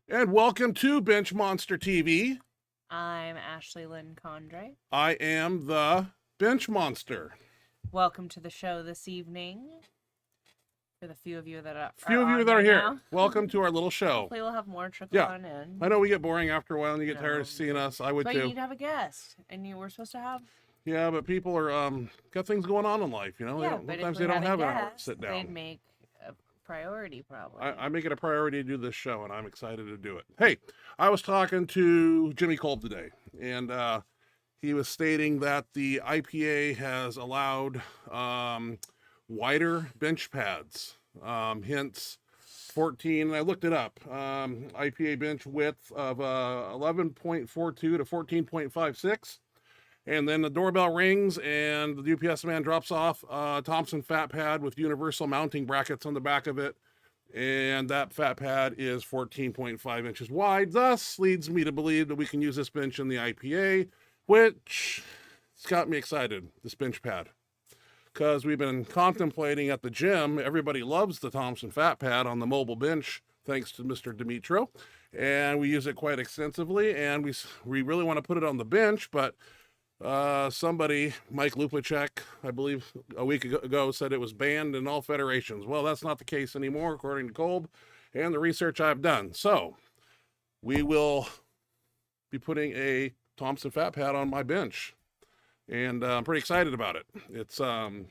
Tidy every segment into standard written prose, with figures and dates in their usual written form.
And welcome to Benchmonster TV. I'm Ashley Lynn Condre. I am the Bench Monster. Welcome to the show this evening. For the few of you that are here, now. welcome to our little show. Hopefully we'll have more trickle on in. I know we get boring after a while and you get tired of seeing us. I would but too. you need to have a guest, and you were supposed to have. Yeah, but people are got things going on in life, you know. Yeah, Sometimes they don't have an hour to sit down. They'd make a priority, probably. I make it a priority to do this show, and I'm excited to do it. Hey, I was talking to Jimmy Kolb today, and he was stating that the IPA has allowed wider bench pads, hence 14. I looked it up. IPA bench width of 11.42 to 14.56. And then the doorbell rings and the UPS man drops off a Thompson fat pad with universal mounting brackets on the back of it. And that fat pad is 14.5 inches wide. Thus leads me to believe that we can use this bench in the IPA, which has got me excited, this bench pad. Because we've been contemplating at the gym, everybody loves the Thompson fat pad on the mobile bench, thanks to Mr. Dimitro. And we use it quite extensively, and we really want to put it on the bench, but somebody, Mike Lupacek, I believe a week ago, said it was banned in all federations. Well, that's not the case anymore, according to Kolb and the research I've done. So we will be putting a Thompson fat pad on my bench, and I'm pretty excited about it. It's nice.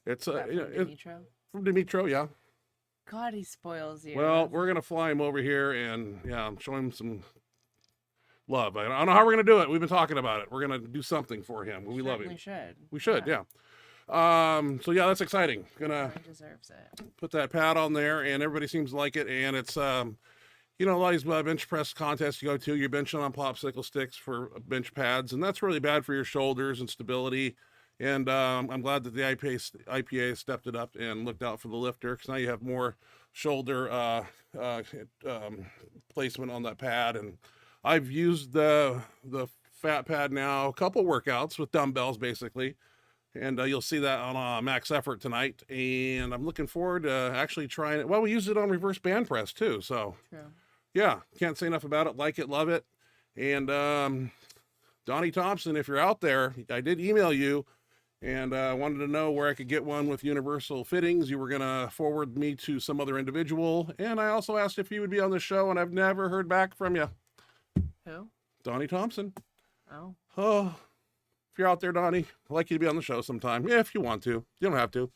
It's Dimitro? From Dimitro, yeah. God, he spoils you. Well, we're gonna fly him over here and show him some love. I don't know how we're going to do it. We've been talking about it. We're going to do something for him. We love him. We should, yeah. So yeah, that's exciting. Gonna deserves it. Put that pad on there, and everybody seems to like it. And it's a lot of these bench press contests you go to, you're benching on popsicle sticks for bench pads, and that's really bad for your shoulders and stability. And I'm glad that the IPA stepped it up and looked out for the lifter, because now you have more shoulder placement on that pad. And I've used the fat pad now a couple workouts with dumbbells, basically, and you'll see that on Max Effort tonight. And I'm looking forward to actually trying it. Well, we use it on reverse band press too, so yeah, can't say enough about it. Like it, love it. And Donnie Thompson, if you're out there, I did email you and wanted to know where I could get one with universal fittings. You were gonna forward me to some other individual, and I also asked if you would be on the show, and I've never heard back from you. Who? Donnie Thompson. Oh, if you're out there, Donnie, I'd like you to be on the show sometime. Yeah, if you want to. You don't have to.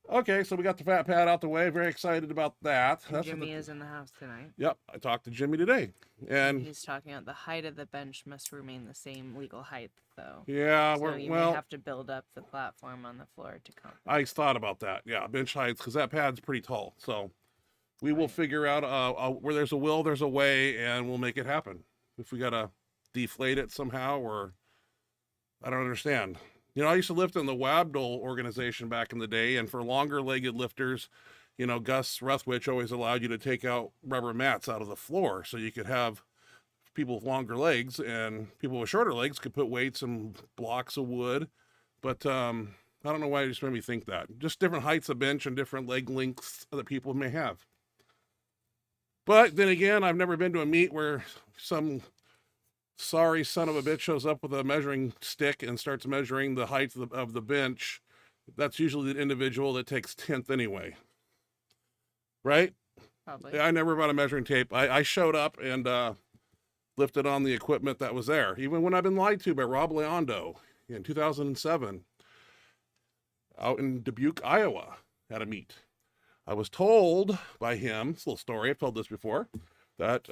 Okay, so we got the fat pad out the way. Very excited about that. Jimmy is in the house tonight. Yep, I talked to Jimmy today. And he's talking about the height of the bench must remain the same legal height, though. Yeah, so you may have to build up the platform on the floor to come. I thought about that. Yeah, bench heights, because that pad's pretty tall. So we will figure out where there's a will, there's a way, and we'll make it happen. If we got to deflate it somehow, or I don't understand. I used to lift in the Wabdol organization back in the day, and for longer legged lifters, Gus Ruthwich always allowed you to take out rubber mats out of the floor, so you could have people with longer legs, and people with shorter legs could put weights and blocks of wood. But I don't know why it just made me think that. Just different heights of bench and different leg lengths that people may have. But then again, I've never been to a meet where some sorry son of a bitch shows up with a measuring stick and starts measuring the height of the bench. That's usually the individual that takes 10th anyway. Right? Probably. I never brought a measuring tape. I showed up and lifted on the equipment that was there. Even when I've been lied to by Rob Leondo in 2007 out in Dubuque, Iowa at a meet. I was told by him, it's a little story, I've told this before, that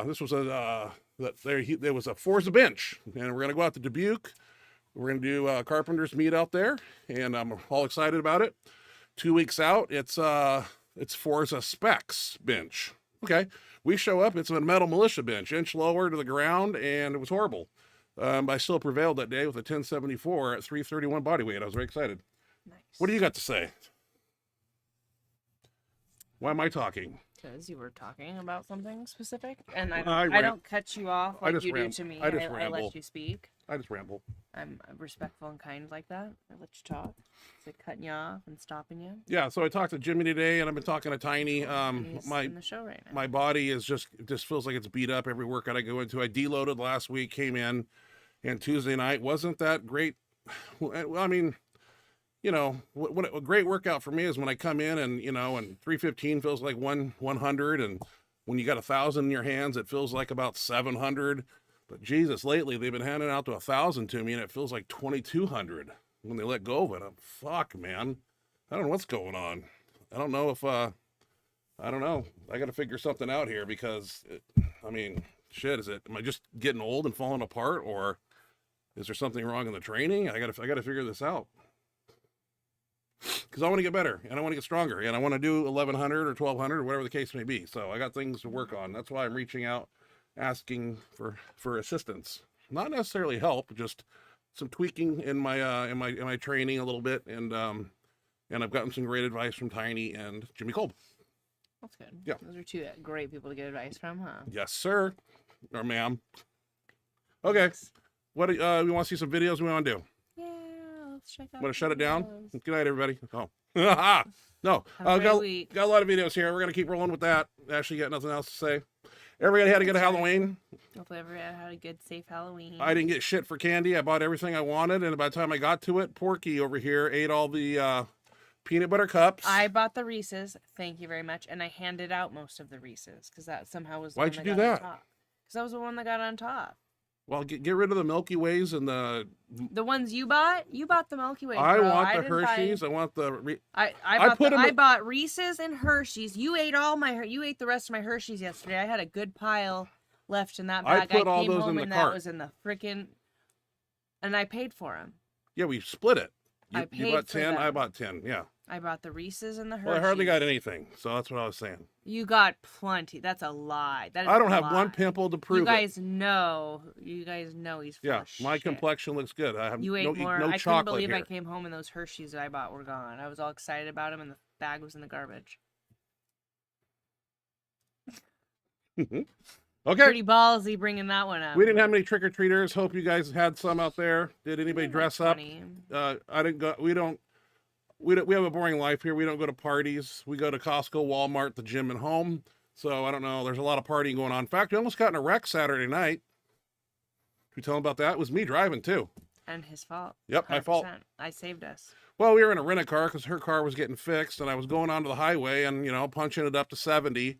this was there was a Forza bench, and we're going to go out to Dubuque. We're going to do carpenters meet out there, and I'm all excited about it. 2 weeks out, it's Forza Specs bench. Okay, we show up, it's a metal militia bench, inch lower to the ground, and it was horrible. I still prevailed that day with a 1074 at 331 body weight. I was very excited. Nice. What do you got to say? Why am I talking? Because you were talking about something specific, and I don't cut you off like you do to me. I let you speak. I just ramble. I'm respectful and kind like that. I let you talk. Is it cutting you off and stopping you? Yeah, so I talked to Jimmy today, and I've been talking to Tiny. He's My in the show right now. my body is just feels like it's beat up every workout I go into. I deloaded last week, came in, and Tuesday night wasn't that great. Well, I mean, you know, what a great workout for me is when I come in and, you know, and 315 feels like 100, and when you got 1,000 in your hands, it feels like about 700. But Jesus, lately they've been handing out to 1,000 to me, and it feels like 2,200 when they let go of it. Fuck, man. I don't know what's going on. I don't know if I don't know. I got to figure something out here because I mean, shit. Am I just getting old and falling apart, or is there something wrong in the training? I got to figure this out. Because I want to get better, and I want to get stronger, and I want to do 1,100 or 1,200 or whatever the case may be. So I got things to work on. That's why I'm reaching out, asking for assistance. Not necessarily help, just some tweaking in my training a little bit, and I've gotten some great advice from Tiny and Jimmy Kolb. That's good. Yeah. Those are two great people to get advice from, huh? Yes, sir, or ma'am. Okay, Thanks. what we want to see some videos? We want to do. Yeah, let's check out. Want to shut it down? videos. Good night, everybody. Oh, no, Have a great week. got a lot of videos here. We're gonna keep rolling with that. Actually, got nothing else to say. Everybody had a good Halloween. Hopefully everyone had a good, safe Halloween. I didn't get shit for candy. I bought everything I wanted, and by the time I got to it, Porky over here ate all the peanut butter cups. I bought the Reese's. Thank you very much. And I handed out most of the Reese's because that somehow was the Why'd one you that do got that? on top. Because that was the one that got on top. Well, get rid of the Milky Ways and the. The ones you bought the Milky Way. I bro. want the didn't buy- Hershey's. I want the. I bought Reese's and Hershey's. You ate the rest of my Hershey's yesterday. I had a good pile left in that bag. put all came those home in the and cart. that was in the freaking. And I paid for them. Yeah, we split it. I You paid bought for 10. I them. bought 10. Yeah. I bought the Reese's and the Hershey's. Well, I hardly got anything, so that's what I was saying. You got plenty. That's a lie. That is I don't a have one lie. pimple to prove You it. guys know. You guys know he's full Yeah, of my shit. complexion looks good. I have You ate no more. I couldn't chocolate believe here. I came home and those Hershey's that I bought were gone. I was all excited about them, and the bag was in the garbage. Okay. Pretty ballsy bringing that one up. We didn't have many trick or treaters. Hope you guys had some out there. Did anybody Like dress up? 20. I didn't go. We have a boring life here. We don't go to parties. We go to Costco, Walmart, the gym, and home. So I don't know. There's a lot of partying going on. In fact, we almost got in a wreck Saturday night. Did we tell them about that? It was me driving too. And his fault. Yep, my fault. 100%. I saved us. Well, we were in a rent-a-car because her car was getting fixed, and I was going onto the highway and, punching it up to 70.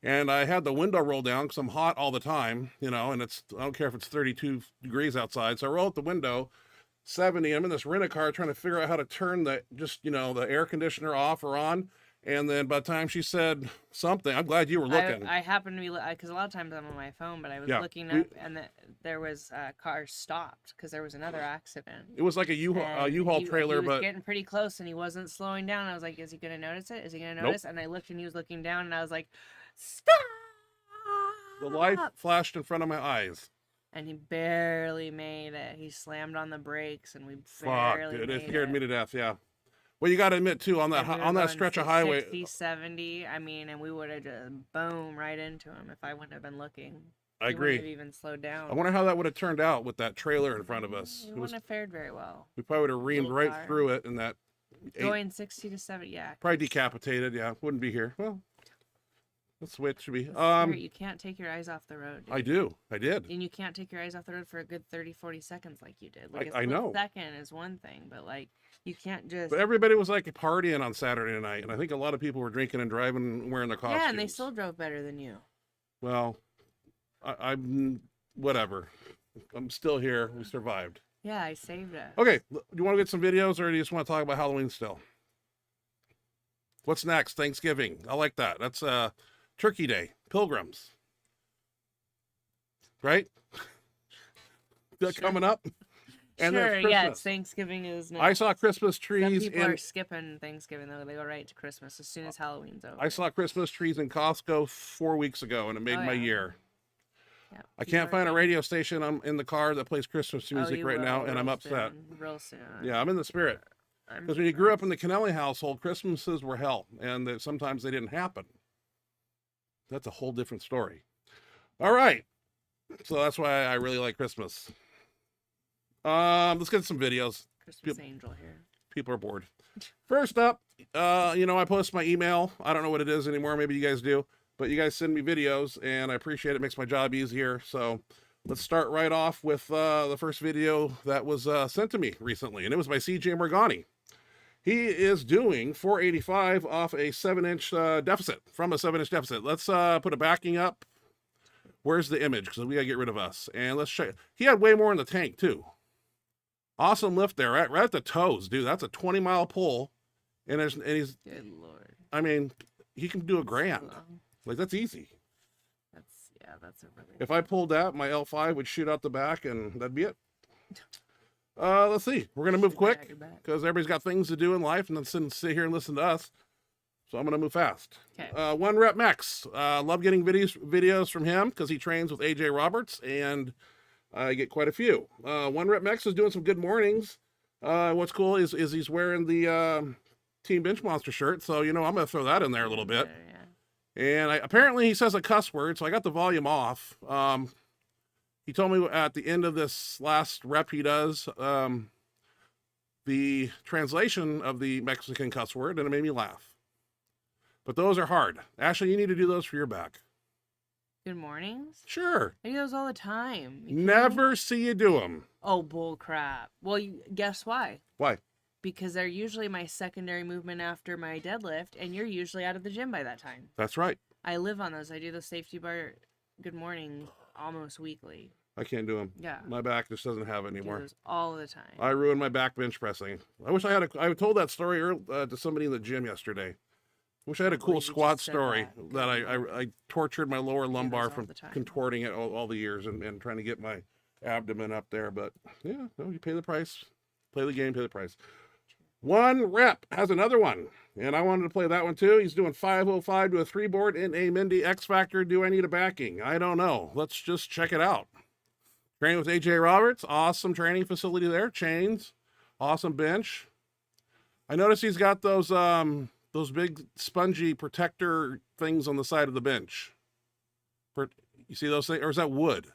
And I had the window rolled down because I'm hot all the time, and I don't care if it's 32 degrees outside. So I roll out the window, 70. I'm in this rent-a-car trying to figure out how to turn the air conditioner off or on. And then by the time she said something, I'm glad you were looking. I happened to be, because a lot of times I'm on my phone, but I was Yeah, looking up, and there was a car stopped because there was another accident. It was like a U-Haul He trailer, was but getting pretty close, and he wasn't slowing down. I was like, "Is he gonna notice it? Is he gonna Nope. notice?" And I looked, and he was looking down, and I was like, "Stop!" the light flashed in front of my eyes. And he barely made it. He slammed on the brakes, and we Fuck, barely dude, made it scared it. me to death. Yeah. Well, you got to admit too, on And we were that going stretch of 60, highway, 70. I mean, and we would have just boom right into him if I wouldn't have been looking. I He agree. wouldn't have even slowed down. I wonder how that would have turned out with that trailer in front of us. We It wouldn't was, have fared very well. we probably would have reamed Little right car. through it, and that Going 60 to 70, yeah. probably decapitated. Yeah, wouldn't be here. Well, that's the way it should be. You can't take your eyes off the road. Dude. I do. I did. And you can't take your eyes off the road for a good 30, 40 seconds like you did. Like I know. Second is one thing, but like you can't just. But everybody was like partying on Saturday night, and I think a lot of people were drinking and driving, and wearing their costumes. Yeah, and they still drove better than you. Well, I'm whatever. I'm still here. We survived. Yeah, I saved it. Okay, do you want to get some videos, or do you just want to talk about Halloween still? What's next? Thanksgiving. I like that. That's Turkey Day. Pilgrims. Right? That Sure. coming up. And sure, there's yes, Christmas. Thanksgiving is next. I saw Christmas Some trees people in are skipping Thanksgiving though. They go right to Christmas as soon as Halloween's over. I saw Christmas trees in Costco 4 weeks ago, and it made Oh, my yeah. year. Yeah, I people can't are find a getting- radio station in the car that plays Christmas Oh, music you right will now, and I'm real upset. soon, Real soon. Yeah, I'm in the spirit. Because when you grew up in the Kennelly household, Christmases were hell, and that sometimes they didn't happen. That's a whole different story. All right. So that's why I really like Christmas. Let's get some videos. Christmas angel here. People are bored. First up, I post my email. I don't know what it is anymore. Maybe you guys do, but you guys send me videos, and I appreciate it. It makes my job easier. So let's start right off with the first video that was sent to me recently, and it was by CJ Morgani. He is doing 485 off a 7-inch deficit, from a 7-inch deficit. Let's put a backing up. Where's the image? Because we got to get rid of us. And let's check. He had way more in the tank, too. Awesome lift there, right at the toes, dude. That's a 20-mile pull. And he's... Good Lord. I mean, he can do a grand. Like, that's easy. That's a really... If I pulled that, my L5 would shoot out the back, and that'd be it. Let's see. We're going to move quick because everybody's got things to do in life and then sit here and listen to us. So I'm going to move fast. Okay. One Rep Max. Love getting videos from him because he trains with AJ Roberts, and I get quite a few. One Rep Max is doing some good mornings. What's cool is he's wearing the Team Benchmonster shirt. So, I'm going to throw that in there a little bit. Yeah. And apparently he says a cuss word, so I got the volume off. He told me at the end of this last rep he does the translation of the Mexican cuss word, and it made me laugh. But those are hard. Ashley, you need to do those for your back. Good mornings? Sure. I do those all the time. Never see you do them. Oh, bull crap. Well, guess why? Why? Because they're usually my secondary movement after my deadlift, and you're usually out of the gym by that time. That's right. I live on those. I do the safety bar good morning almost weekly. I can't do them. Yeah. My back just doesn't have it anymore. I do those all the time. I ruined my back bench pressing. I wish I told that story to somebody in the gym yesterday. Wish I had a cool squat story that I tortured my lower lumbar from contorting it all the years and trying to get my abdomen up there. But yeah, no, you pay the price. Play the game, pay the price. One Rep has another one, and I wanted to play that one too. He's doing 505 to a 3-board in a Mindy X Factor. Do I need a backing? I don't know. Let's just check it out. Training with AJ Roberts. Awesome training facility there. Chains. Awesome bench. I noticed he's got those big spongy protector things on the side of the bench. You see those things? Or is that wood?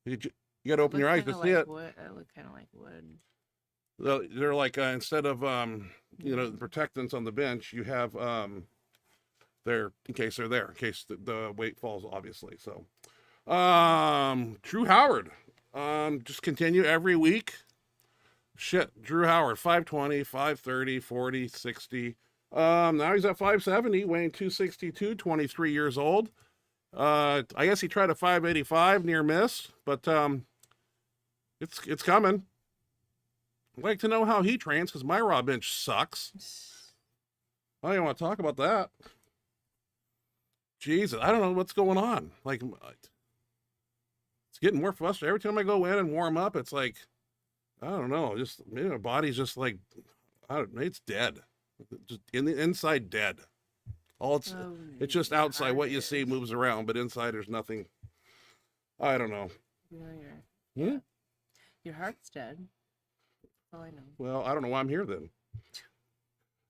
You got to open your eyes to see it. Wood. It looked kind of like wood. They're like, instead of, the protectants on the bench, you have, they're, in case they're there, in case the weight falls, obviously. So, Drew Howard, just continue every week. Shit, Drew Howard, 520, 530, 40, 60. Now he's at 570, weighing 262, 23 years old. I guess he tried a 585, near miss, but, it's coming. I'd like to know how he trains because my raw bench sucks. I don't even want to talk about that. Jesus, I don't know what's going on. Like, it's getting more frustrating. Every time I go in and warm up, it's like, I don't know, just maybe my body's just like, it's dead. Just in the inside, dead. It's just outside. What you see moves around, but inside there's nothing. I don't know. Your heart's dead. Oh, I know. Well, I don't know why I'm here then.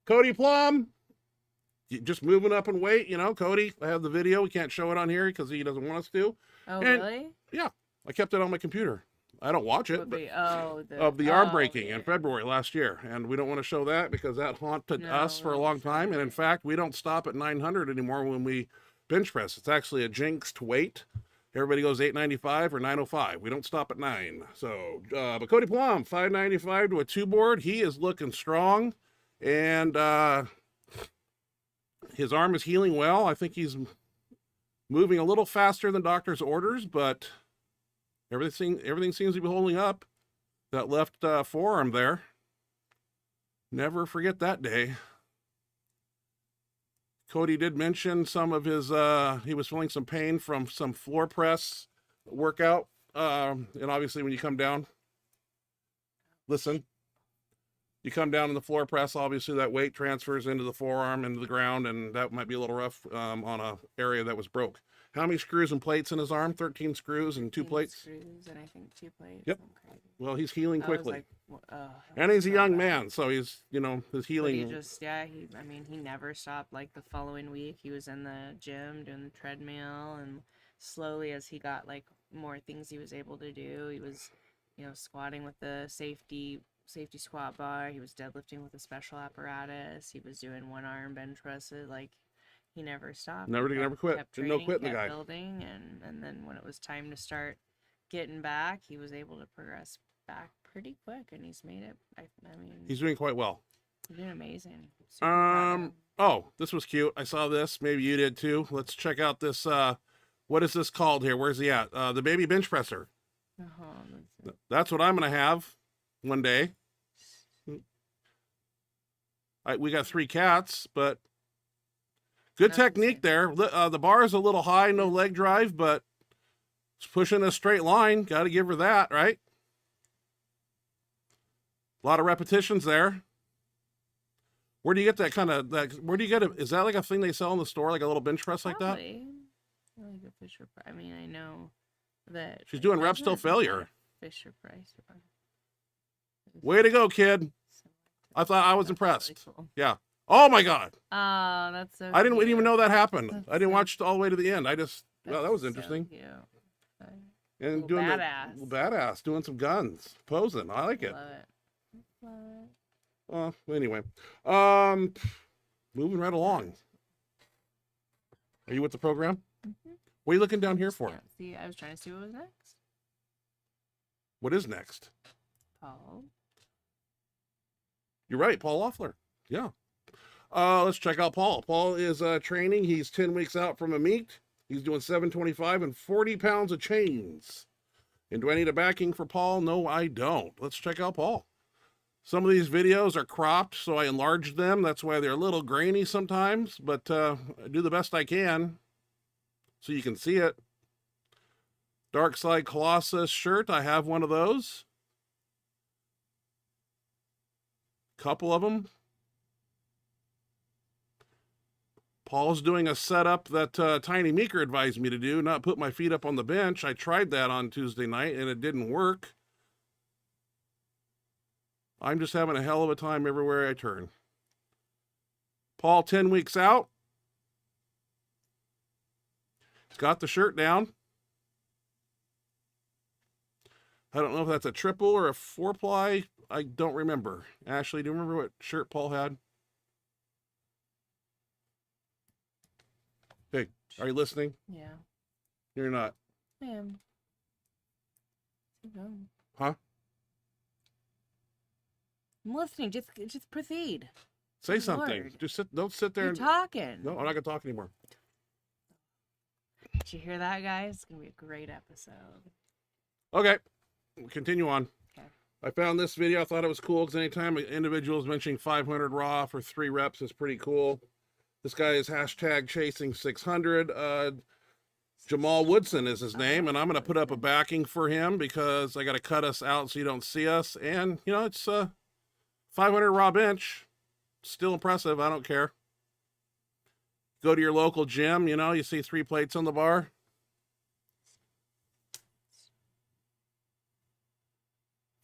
Cody Plum, just moving up in weight, Cody. I have the video. We can't show it on here because he doesn't want us to. Oh, really? Yeah, I kept it on my computer. I don't watch it, but of the arm breaking in February last year, and we don't want to show that because that haunted us for a long time. And in fact, we don't stop at 900 anymore when we bench press. It's actually a jinxed weight. Everybody goes 895 or 905. We don't stop at 9. So, but Cody Plum, 595 to a 2-board. He is looking strong, and his arm is healing well. I think he's moving a little faster than doctor's orders, but everything seems to be holding up. That left forearm there. Never forget that day. Cody did mention some of his, he was feeling some pain from some floor press workout. And obviously when you come down, listen, you come down in the floor press, obviously that weight transfers into the forearm, into the ground, and that might be a little rough on a area that was broke. How many screws and plates in his arm? 13 screws and 2 plates? Screws and I think 2 plates. Yep. Well, he's healing quickly. Like, and he's a young man, so he's, his healing. He never stopped. Like the following week, he was in the gym doing the treadmill, and slowly as he got like more things he was able to do, he was squatting with the safety squat bar. He was deadlifting with a special apparatus. He was doing one arm bench presses. Like, he never stopped. Never quit. Kept There's no training, quitting the kept guy. building, and then when it was time to start getting back, he was able to progress back pretty quick, and he's made it. I mean, He's doing quite well. he's doing amazing. Super proud of him. Oh, this was cute. I saw this. Maybe you did too. Let's check out this. What is this called here? Where's he at? The baby bench presser. That's what I'm gonna have one day. We got 3 cats, but good technique there. The bar is a little high, no leg drive, but it's pushing a straight line. Got to give her that, right? A lot of repetitions there. Where do you get that kind of where do you get it? Is that like a thing they sell in the store, like a little bench press like that? Probably. Like a Fisher Price. I mean, I know that She's doing reps till failure. Fisher Price. Way to go, kid. I thought I was impressed. Really cool. Yeah. Oh my God. Oh, that's so I didn't cute. even know that happened. That's I didn't so watch it all the way to the end. I just, well, that was so interesting. cute. And Little doing badass. badass, doing some guns, posing. I like it. Love it. Love it. Well, anyway, moving right along. Are you with the program? Mm-hmm. What are you looking down here for? Yeah, see, I was trying to see what was next. What is next? Paul. You're right, Paul Loeffler. Yeah. Let's check out Paul. Paul is training. He's 10 weeks out from a meet. He's doing 725 and 40 pounds of chains. And do I need a backing for Paul? No, I don't. Let's check out Paul. Some of these videos are cropped, so I enlarged them. That's why they're a little grainy sometimes, but I do the best I can so you can see it. Dark Side Colossus shirt. I have one of those. Couple of them. Paul's doing a setup that Tiny Meeker advised me to do, not put my feet up on the bench. I tried that on Tuesday night, and it didn't work. I'm just having a hell of a time everywhere I turn. Paul, 10 weeks out. He's got the shirt down. I don't know if that's a triple or a 4-ply. I don't remember. Ashley, do you remember what shirt Paul had? Hey, are you listening? Yeah. You're not. I am. Keep going. Huh? I'm listening. Just proceed. Say Good something. Lord. Just sit. Don't sit there. You're talking. No, I'm not gonna talk anymore. Did you hear that, guys? It's gonna be a great episode. Okay, continue on. Okay. I found this video. I thought it was cool because anytime an individual is mentioning 500 raw for 3 reps is pretty cool. This guy is hashtag chasing 600. Jamal Woodson is his name, and I'm going to put up a backing for him because I got to cut us out so you don't see us. And, you know, it's 500 raw bench. Still impressive. I don't care. Go to your local gym, you know, you see 3 plates on the bar.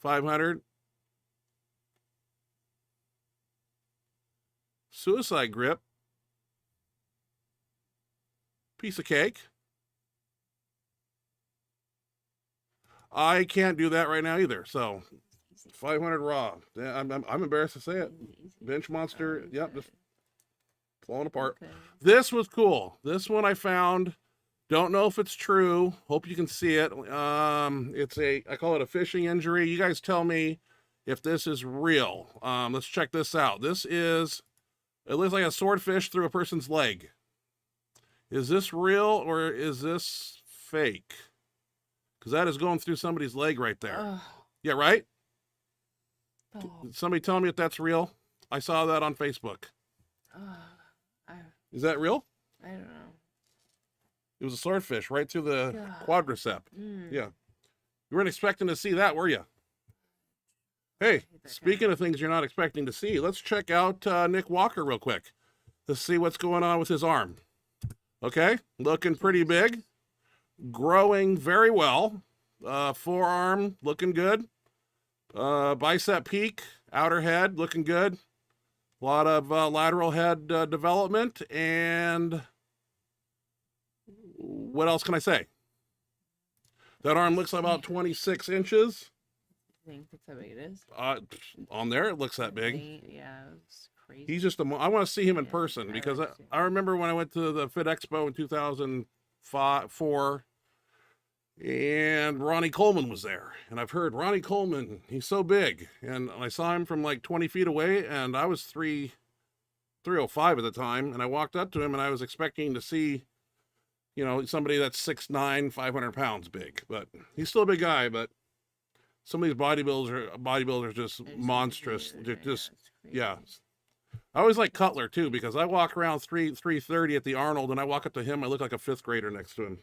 $500. Suicide grip. Piece of cake. I can't do that right now either. So 500 raw. I'm embarrassed to say it. Benchmonster. Yep, just falling apart. Okay. This was cool. This one I found. Don't know if it's true. Hope you can see it. I call it a fishing injury. You guys tell me if this is real. Let's check this out. It looks like a swordfish through a person's leg. Is this real or is this fake? Because that is going through somebody's leg right there. Ugh. Yeah, right? Oh. Somebody tell me if that's real. I saw that on Facebook. Is that real? I don't know. It was a swordfish right through the God. quadricep. Mm. Yeah. You weren't expecting to see that, were you? Hey, speaking of things you're not expecting to see, let's check out Nick Walker real quick. Let's see what's going on with his arm. Okay, looking pretty big. Growing very well. Forearm looking good. Bicep peak, outer head looking good. A lot of lateral head development. And what else can I say? That arm looks about 26 inches. think that's how big it is. On there, it looks that big. Yeah, it was crazy. He's just I want to see him in Yeah, person I because like to see I remember when I went to the Fit Expo in 2004 and Ronnie Coleman was there. And I've heard Ronnie Coleman, he's so big. And I saw him from like 20 feet away and I was 305 at the time. And I walked up to him and I was expecting to see, you know, somebody that's 6'9", 500 pounds big. But he's still a big guy, but some of these bodybuilders just They're just monstrous. weird, They're I know, just, it's crazy. yeah. I always like Cutler too because I walk around 330 at the Arnold and I walk up to him, I look like a fifth grader next to him,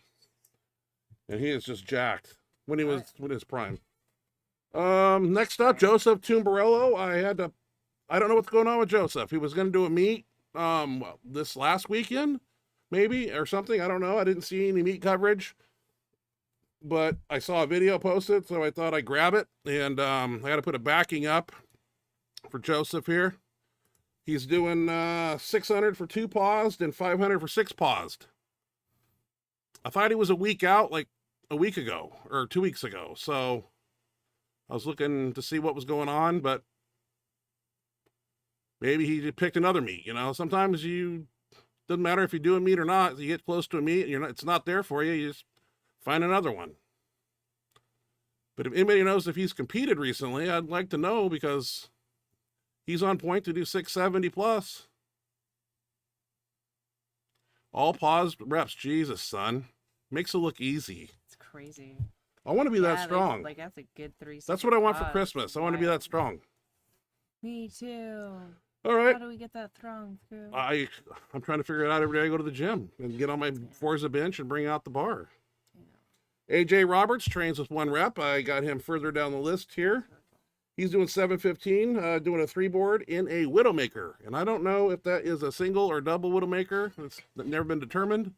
and he is just jacked when he was when his prime. Next up, Joseph Tumbarello. I don't know what's going on with Joseph. He was going to do a meet this last weekend, maybe or something. I don't know. I didn't see any meet coverage, but I saw a video posted, so I thought I'd grab it, and I got to put a backing up for Joseph here. He's doing 600 for 2 paused and 500 for 6 paused. I thought he was a week out, like a week ago or 2 weeks ago. So I was looking to see what was going on, but maybe he picked another meet. You know, sometimes doesn't matter if you do a meet or not. You get close to a meet, and it's not there for you. You just find another one. But if anybody knows if he's competed recently, I'd like to know because he's on point to do 670 plus. All paused reps. Jesus, son. Makes it look easy. It's crazy. I want to be that Yeah, strong. Like that's a good 3. That's what I want for Christmas. I want to be that strong. Me too. All right. How do we get that strong through? I'm trying to figure it out every day I go to the gym and get on my Forza bench and bring out the bar. AJ Roberts trains with 1 rep. I got him further down the list here. He's doing 715, doing a 3-board in a Widowmaker. And I don't know if that is a single or double Widowmaker. It's never been determined.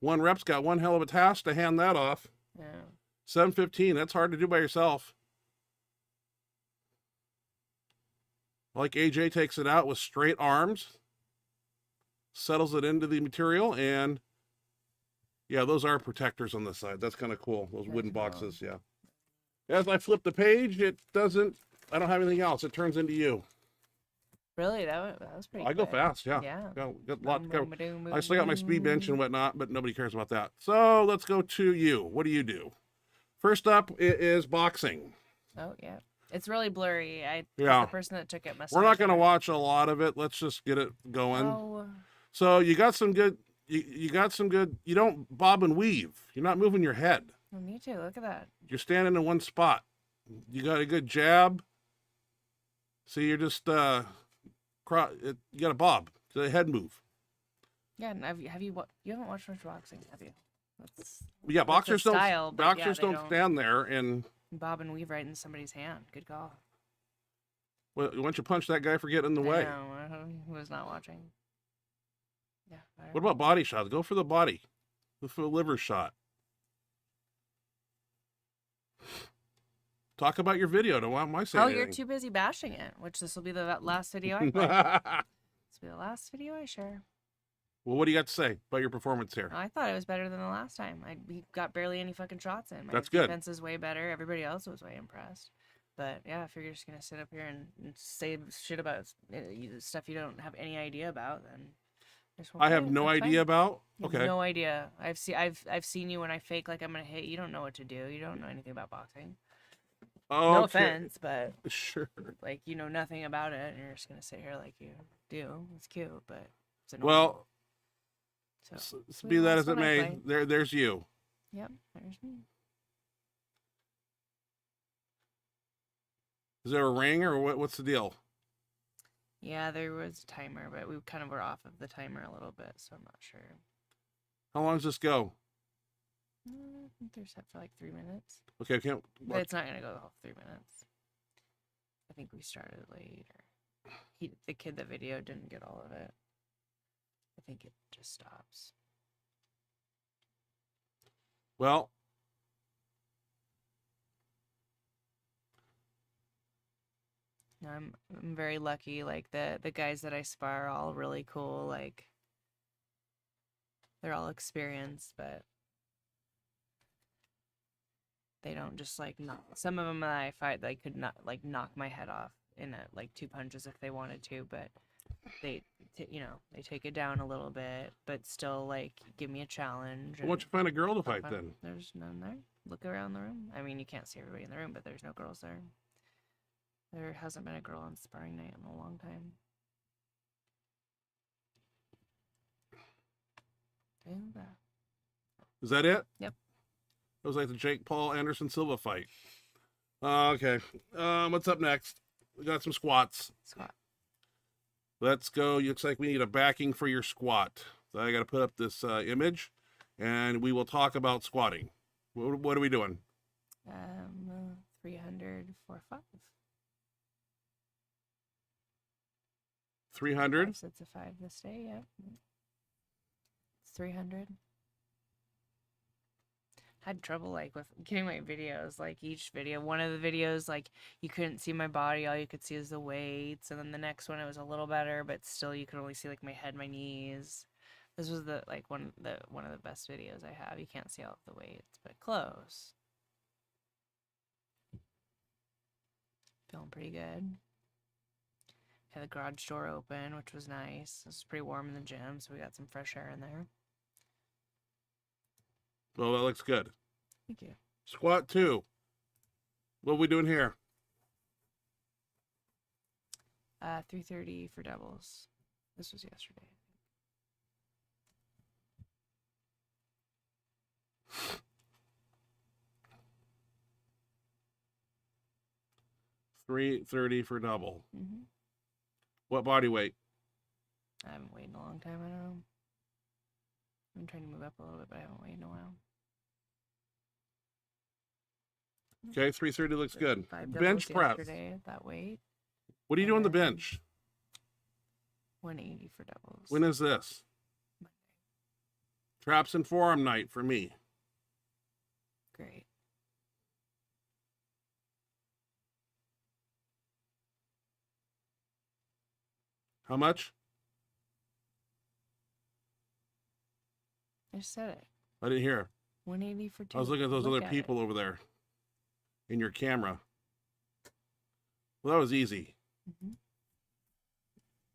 1 rep's got one hell of a task to hand that off. Yeah. 715, that's hard to do by yourself. Like AJ takes it out with straight arms, settles it into the material, and yeah, those are protectors on the side. That's kind of cool. Those wooden boxes, yeah. As I flip the page, I don't have anything else. It turns into you. Really? That was pretty I go quick. fast, yeah. Yeah. Got a lot to cover. Boom, I still got my speed bench and whatnot, but nobody cares about that. So let's go to you. What do you do? First up is boxing. Oh, yeah. It's really blurry. Yeah. The person that took it must We're not have going to done it. watch a lot of it. Let's just get it going. Oh. So you got some good, you got some good, you don't bob and weave. You're not moving your head. Oh, me too. Look at that. You're standing in one spot. You got a good jab. So you're just, you got a bob. It's a head move. Yeah, and you haven't watched much boxing, have you? Yeah, boxers don't, style, but yeah, boxers they don't don't stand there and bob and weave right in somebody's hand. Good call. well, why don't you punch that guy for getting in the way? I was not watching. Yeah. What about body shots? Go for the body. Go for the liver shot. Talk about your video. Don't want my saying Oh, anything. you're too busy bashing it, which this will be the last video I play. This will be the last video I share. Well, what do you got to say about your performance here? I thought it was better than the last time. We got barely any fucking shots in. My That's good. defense is way better. Everybody else was way impressed. But yeah, if you're just gonna sit up here and say shit about stuff you don't have any idea about, then I have no idea about. You have Okay. no idea. I've seen you when I fake like I'm gonna hit. You don't know what to do. You don't know anything about boxing. Oh, No offense, but sure. like you know nothing about it, and you're just gonna sit here like you do. It's cute, but it's annoying. Well, so be that that's as it what I may, play. there's you. Yep, there's me. Is there a ring or what's the deal? Yeah, there was a timer, but we kind of were off of the timer a little bit, so I'm not sure. How long does this go? I think they're set for like 3 minutes. Okay, I can't. But it's not gonna go the whole 3 minutes. I think we started late, or the kid that videoed didn't get all of it. I think it just stops. Well, I'm very lucky. Like the guys that I spar are all really cool. Like they're all experienced, but They don't just like knock. Some of them that I fight, they could not like knock my head off in like 2 punches if they wanted to, but they they take it down a little bit, but still like give me a challenge. Why don't you find a girl to fight fun. then? There's none there. Look around the room. I mean, you can't see everybody in the room, but there's no girls there. There hasn't been a girl on sparring night in a long time. Is that it? Yep. It was like the Jake Paul Anderson Silva fight. Okay. What's up next? We got some squats. Squat. Let's go. Looks like we need a backing for your squat. So I got to put up this image, and we will talk about squatting. What are we doing? 300 for 5. 300. 5 sets of 5 this day. Yep. It's 300. Had trouble like with getting my videos, like each video, one of the videos like you couldn't see my body, all you could see is the weights, and then the next one it was a little better, but still you could only see like my head, my knees. This was the like one of the best videos I have. You can't see all of the weights, but close. Feeling pretty good. Had the garage door open, which was nice. It was pretty warm in the gym, so we got some fresh air in there. Well, that looks good. Thank you. Squat 2. What are we doing here? 330 for doubles. This was yesterday. 330 for double. Mm-hmm. What body weight? I haven't weighed in a long time. I don't know. I'm trying to move up a little bit, but I haven't weighed in a while. Okay, 330 looks good. 5 Bench doubles press. yesterday at that weight. What are you doing on the bench? 180 for doubles. When is this? Monday. Traps and forearm night for me. Great. How much? I just said it. I didn't hear. 180 for 2. I was looking at those Look other at people it. over there in your camera. Well, that was easy. Mm-hmm.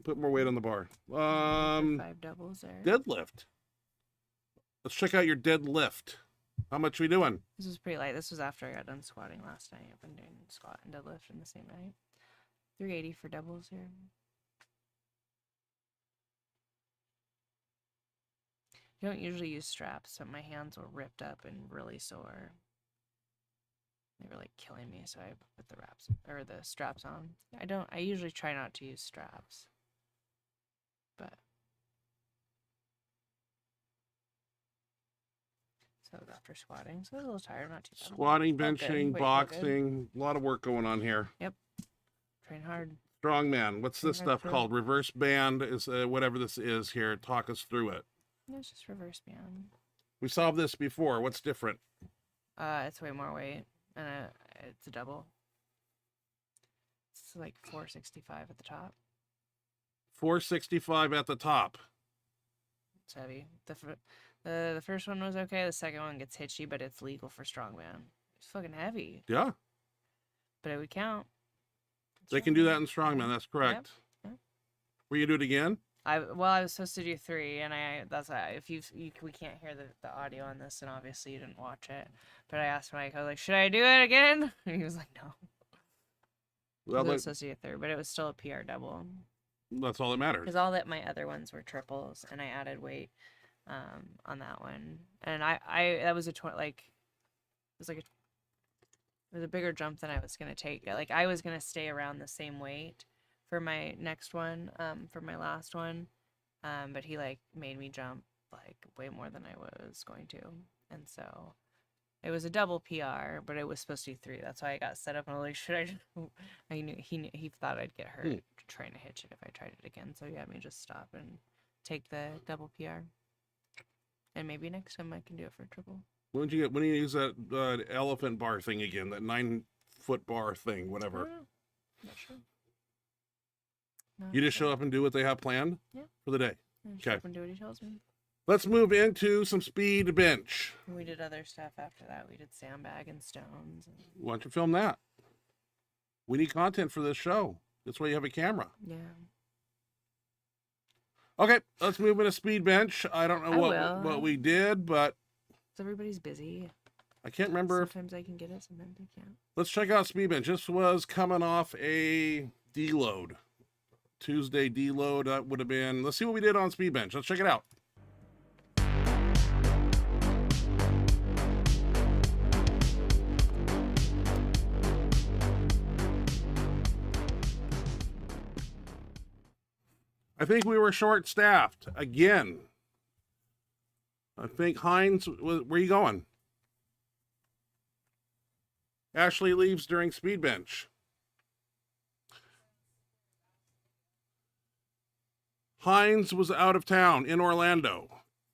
Put more weight on the bar. 5 doubles there. Deadlift. Let's check out your deadlift. How much are we doing? This was pretty light. This was after I got done squatting last night. I've been doing squat and deadlift in the same night. 380 for doubles here. I don't usually use straps, so my hands were ripped up and really sore. They were like killing me, so I put the straps on. I usually try not to use straps. But so it was after squatting, so I was a little tired, not too bad. Squatting, Felt good. benching, Weight felt good. boxing. A lot of work going on here. Train hard. Strongman. What's this Yeah, stuff true. called? Reverse band is whatever this is here. Talk us through it. It's just reverse band. We saw this before. What's different? It's way more weight, and it's a double. It's like 465 at the top. 465 at the top. It's heavy. The first one was okay. The second one gets hitchy, but it's legal for strongman. It's fucking heavy, Yeah, but it would count. they can do that in strongman. That's correct. Yep. Were you do it again? I was supposed to do 3, and that's why if we can't hear the audio on this, and obviously you didn't watch it. But I asked Mike, I was like, should I do it again? And he was like, no. Well, I was supposed to do 3, but it was still a PR double. that's all that matters. Because all that my other ones were triples, and I added weight on that one, and that was it was a bigger jump than I was gonna take. Like I was gonna stay around the same weight for my next one, for my last one, but he like made me jump like way more than I was going to, and so it was a double PR, but it was supposed to be 3. That's why I got set up, and I was like, should I? I knew he thought I'd get hurt trying to hitch it if I tried it again, so he had me just stop and take the double PR, and maybe next time I can do it for triple. When do you use that elephant bar thing again? That 9-foot bar thing, whatever. Not sure. No, You just show up and do what they have planned Yeah. for the day. I just Okay. show up and do what he tells me. Let's move into some speed bench. We did other stuff after that. We did sandbag and stones. Why don't you film that? We need content for this show. That's why you have a camera. Yeah. Okay, let's move into speed bench. I don't know what we did, but everybody's busy. I can't remember. Sometimes I can get it, sometimes I can't. Let's check out speed bench. This was coming off a deload. Tuesday deload. That would have been. Let's see what we did on speed bench. Let's check it out. I think we were short-staffed again. I think Hines, where are you going? Ashley leaves during speed bench. Hines was out of town in Orlando.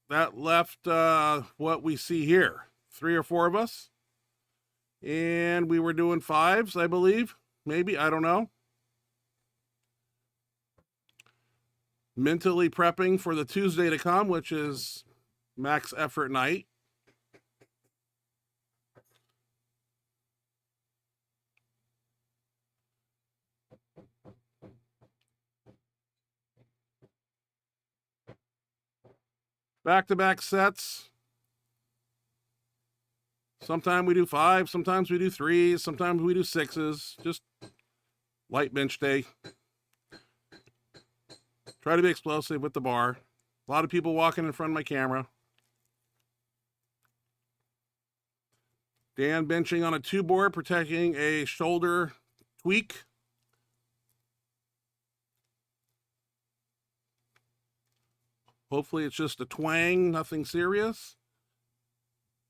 That left what we see here. 3 or 4 of us. And we were doing 5s, I believe. Maybe, I don't know. Mentally prepping for the Tuesday to come, which is max effort night. Back-to-back sets. Sometimes we do 5, sometimes we do 3s, sometimes we do 6s. Just light bench day. Try to be explosive with the bar. A lot of people walking in front of my camera. Dan benching on a 2-board, protecting a shoulder tweak. Hopefully it's just a twang, nothing serious.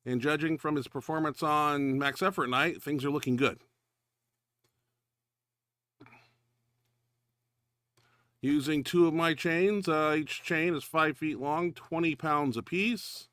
And judging from his performance on max effort night, things are looking good. Using 2 of my chains. Each chain is 5 feet long, 20 pounds apiece.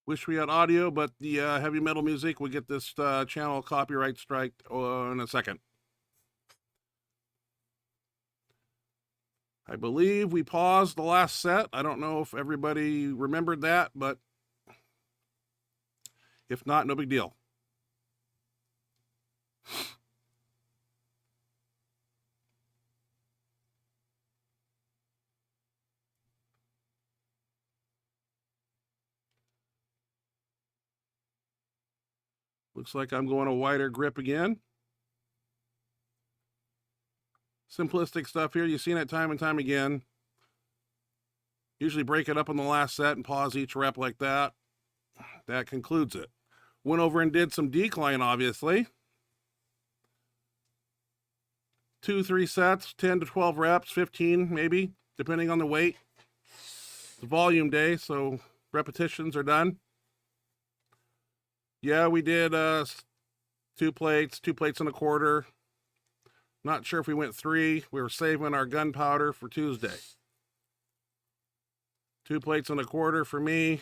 Wish we had audio, but the heavy metal music will get this channel copyright strike in a second. I believe we paused the last set. I don't know if everybody remembered that, but if not, no big deal. Looks like I'm going a wider grip again. Simplistic stuff here. You've seen it time and time again. Usually break it up on the last set and pause each rep like that. That concludes it. Went over and did some decline, obviously. 2, 3 sets, 10 to 12 reps, 15 maybe, depending on the weight. It's a volume day, so repetitions are done. Yeah, we did 2 plates, 2 plates and a quarter. Not sure if we went 3. We were saving our gunpowder for Tuesday. 2 plates and a quarter for me.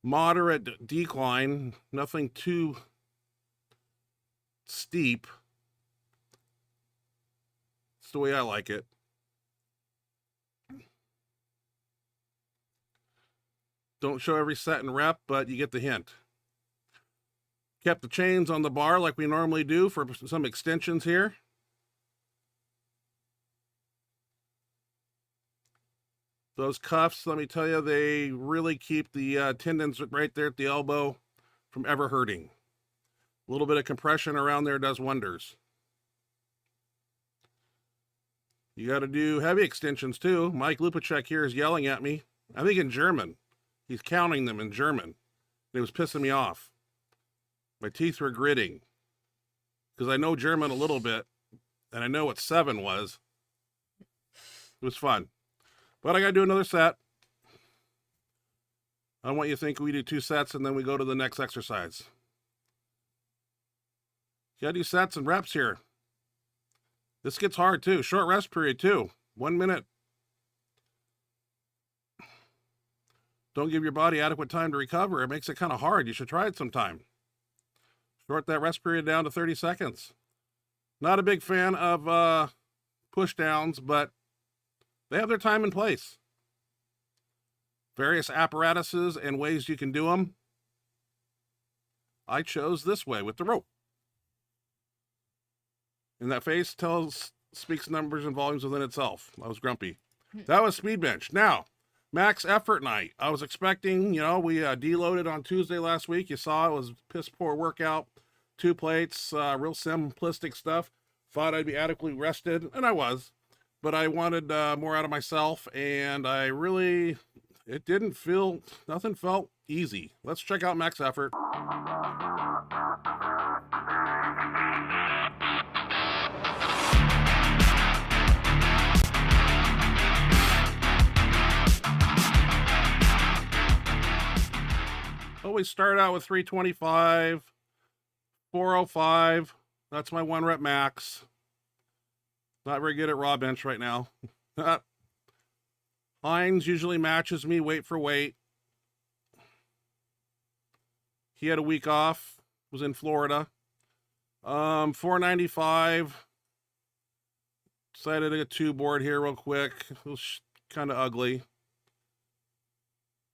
Moderate decline, nothing too steep. It's the way I like it. Don't show every set and rep, but you get the hint. Kept the chains on the bar like we normally do for some extensions here. Those cuffs, let me tell you, they really keep the tendons right there at the elbow from ever hurting. A little bit of compression around there does wonders. You got to do heavy extensions too. Mike Lupacek here is yelling at me. I think in German. He's counting them in German. It was pissing me off. My teeth were gritting. Because I know German a little bit. And I know what 7 was. It was fun. But I got to do another set. I want you to think we do 2 sets and then we go to the next exercise. You got to do sets and reps here. This gets hard too. Short rest period too. 1 minute. don't give your body adequate time to recover. It makes it kind of hard. You should try it sometime. Short that rest period down to 30 seconds. Not a big fan of push downs, but they have their time and place. Various apparatuses and ways you can do them. I chose this way with the rope. And that face speaks numbers and volumes within itself. I was grumpy. That was speed bench. Now, max effort night. I was expecting, we deloaded on Tuesday last week. You saw it was piss poor workout. 2 plates, real simplistic stuff. Thought I'd be adequately rested, and I was. But I wanted more out of myself, and nothing felt easy. Let's check out max effort. Always start out with 325, 405. That's my 1 rep max. Not very good at raw bench right now. Hines usually matches me weight for weight. He had a week off, was in Florida. 495. Decided to get 2 board here real quick. It was kind of ugly.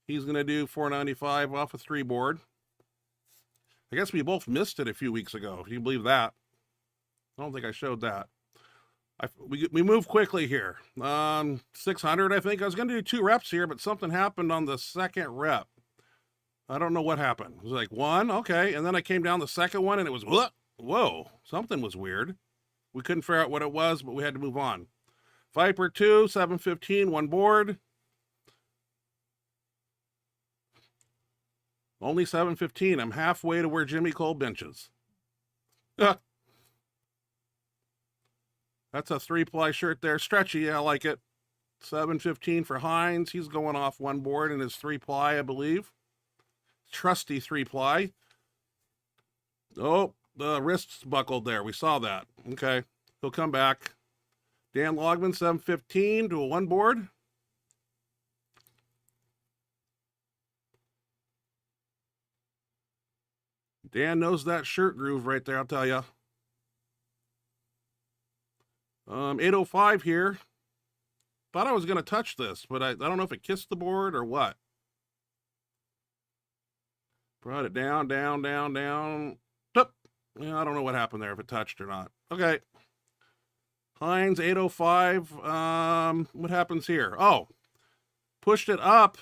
He's going to do 495 off a 3 board. I guess we both missed it a few weeks ago. If you believe that. I don't think I showed that. We move quickly here. 600, I think. I was going to do 2 reps here, but something happened on the second rep. I don't know what happened. It was like 1, okay. And then I came down the second one, and it was, whoa, something was weird. We couldn't figure out what it was, but we had to move on. Viper 2, 715, 1 board. Only 715. I'm halfway to where Jimmy Cole benches. That's a 3-ply shirt there. Stretchy, I like it. 715 for Hines. He's going off 1 board in his 3-ply, I believe. Trusty 3-ply. Oh, the wrist's buckled there. We saw that. Okay. He'll come back. Dan Logman, 715 to a 1 board. Dan knows that shirt groove right there, I'll tell you. 805 here. Thought I was going to touch this, but I don't know if it kissed the board or what. Brought it down, down, down, down. Tup. Yeah, I don't know what happened there, if it touched or not. Okay. Hines, 805. What happens here? Oh, pushed it up,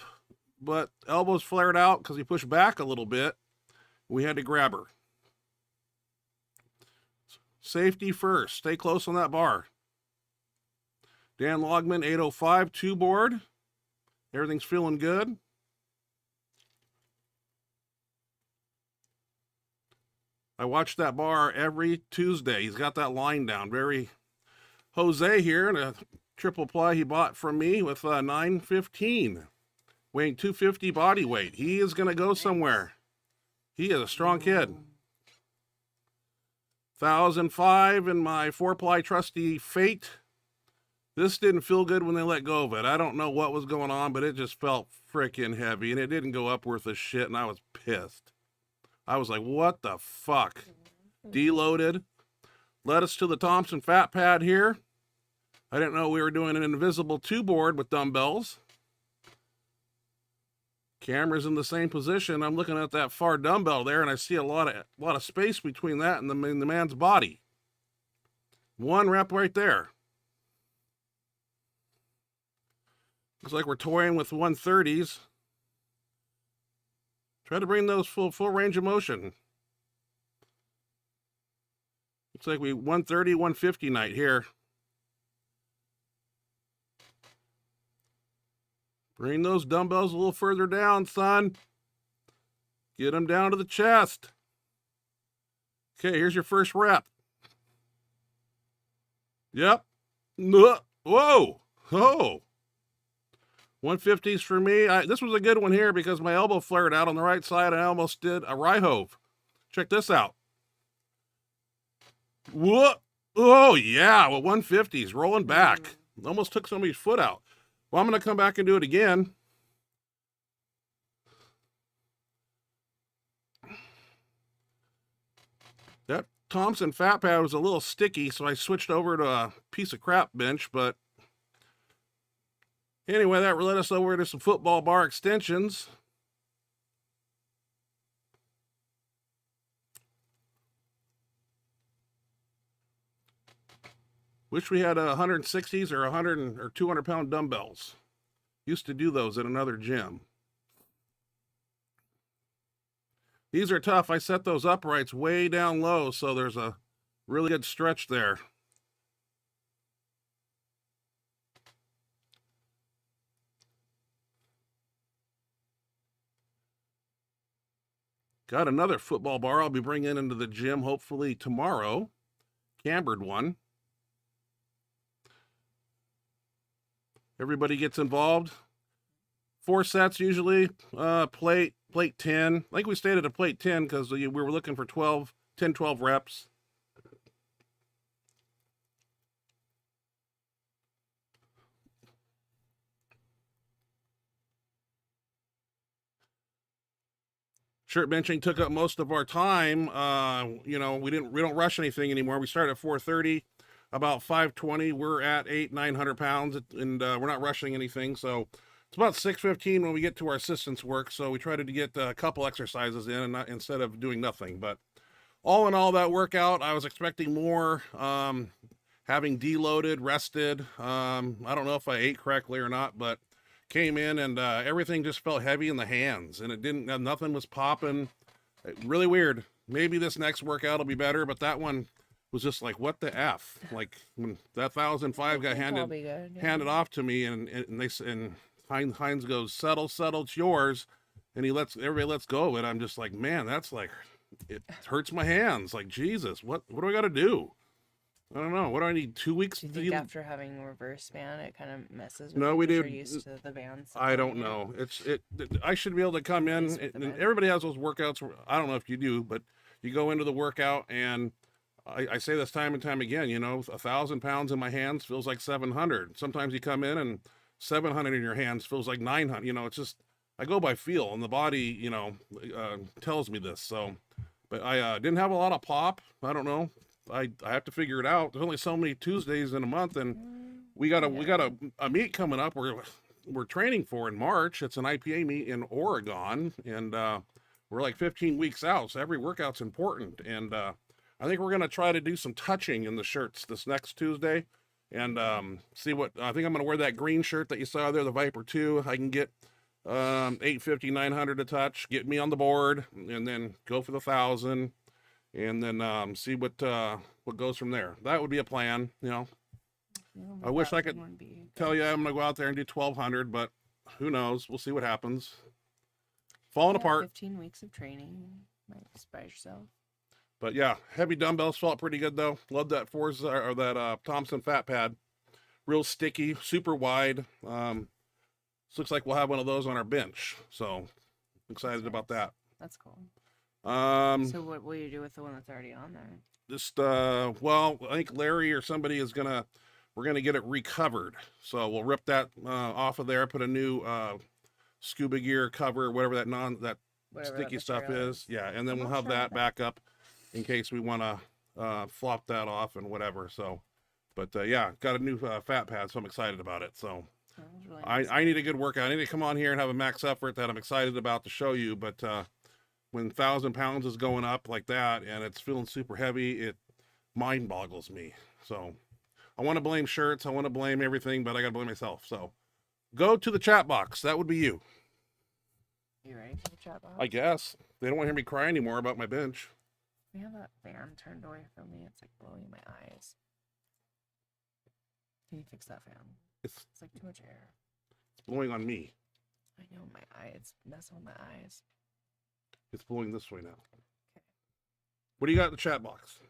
but elbows flared out because he pushed back a little bit. We had to grab her. Safety first. Stay close on that bar. Dan Logman, 805, 2 board. Everything's feeling good. I watch that bar every Tuesday. He's got that line down. Very Jose here, and a 3-ply he bought from me with 915. Weighing 250 body weight. He is going to go somewhere. He is a strong kid. 1005 in my 4-ply trusty Fate. This didn't feel good when they let go of it. I don't know what was going on, but it just felt freaking heavy, and it didn't go up worth a shit, and I was pissed. I was like, what the fuck? Deloaded. Led us to the Thompson Fat Pad here. I didn't know we were doing an invisible 2 board with dumbbells. Camera's in the same position. I'm looking at that far dumbbell there, and I see a lot of space between that and the man's body. 1 rep right there. Looks like we're toying with 130s. Try to bring those full range of motion. Looks like we 130, 150 night here. Bring those dumbbells a little further down, son. Get them down to the chest. Okay, here's your first rep. Yep. Whoa. Oh. 150s for me. This was a good one here because my elbow flared out on the right side and I almost did a Ryhove. Check this out. Whoa. Oh, yeah. Well, 150s rolling back. Almost took somebody's foot out. Well, I'm going to come back and do it again. Thompson fat pad was a little sticky, so I switched over to a piece of crap bench. But anyway, that led us over to some football bar extensions. Wish we had 160s or 100 or 200 pound dumbbells. Used to do those at another gym. These are tough. I set those uprights way down low, so there's a really good stretch there. Got another football bar I'll be bringing into the gym hopefully tomorrow. Cambered one. Everybody gets involved. 4 sets usually. Plate 10. I think we stayed at a plate 10 because we were looking for 10, 12 reps. Shirt benching took up most of our time. You know, we don't rush anything anymore. We start at 4:30. About 5:20, we're at 900 pounds, and we're not rushing anything. So it's about 6:15 when we get to our assistance work. So we try to get a couple exercises in, and not, instead of doing nothing. But all in all, that workout, I was expecting more. Having deloaded, rested. I don't know if I ate correctly or not, but came in and everything just felt heavy in the hands, and it didn't. Nothing was popping. Really weird. Maybe this next workout will be better, but that one was just like, what the F? Like when that 1005 got handed off to me, and Heinz goes, settle, it's yours, and everybody lets go of it. I'm just like, man, that's like, it hurts my hands. Like, Jesus, what do I got to do? I don't know. What do I need? 2 weeks? Do you think after having a reverse band, it kind of messes with No, we do. do. Used to the bands. I don't know. I should be able to come in, and everybody has those workouts. I don't know if you do, but you go into the workout, and I say this time and time again, you know, 1,000 pounds in my hands feels like 700. Sometimes you come in and 700 in your hands feels like 900. You know, it's just, I go by feel, and the body, you know, tells me this. So, but I didn't have a lot of pop. I don't know. I have to figure it out. There's only so many Tuesdays in a month, and we got a meet coming up. We're training for in March. It's an IPA meet in Oregon, and we're like 15 weeks out. So every workout's important, and I think we're going to try to do some touching in the shirts this next Tuesday and see what, I think I'm going to wear that green shirt that you saw there, the Viper 2. I can get 850, 900 to touch, get me on the board, and then go for the 1,000, and then see what goes from there. That would be a plan, you know. I wish I could tell you I'm going to go out there and do 1,200, but who knows? We'll see what happens. Falling apart. 15 weeks of training. Might surprise yourself. But yeah, heavy dumbbells felt pretty good though. Love that Thompson fat pad. Real sticky, super wide. Looks like we'll have one of those on our bench. So excited about that. That's cool. So what will you do with the one that's already on there? Just well, I think Larry or somebody we're gonna get it recovered. So we'll rip that off of there, put a new scuba gear cover, whatever that sticky stuff is. Yeah, and then we'll have that back up in case we want to flop that off and whatever. So, but yeah, got a new fat pad, so I'm excited about it. So really nice. I need a good workout. I need to come on here and have a max effort that I'm excited about to show you. But when 1,000 pounds is going up like that and it's feeling super heavy, it mind boggles me. So I want to blame shirts. I want to blame everything, but I got to blame myself. So go to the chat box. That would be you. You ready for the chat box? I guess. They don't want to hear me cry anymore about my bench. We have that fan turned away from me. It's like blowing my eyes. Can you fix that fan? It's like too much air. It's blowing on me. I know, my eye. It's messing with my eyes. It's blowing this way now. Okay. What do you got in the chat box?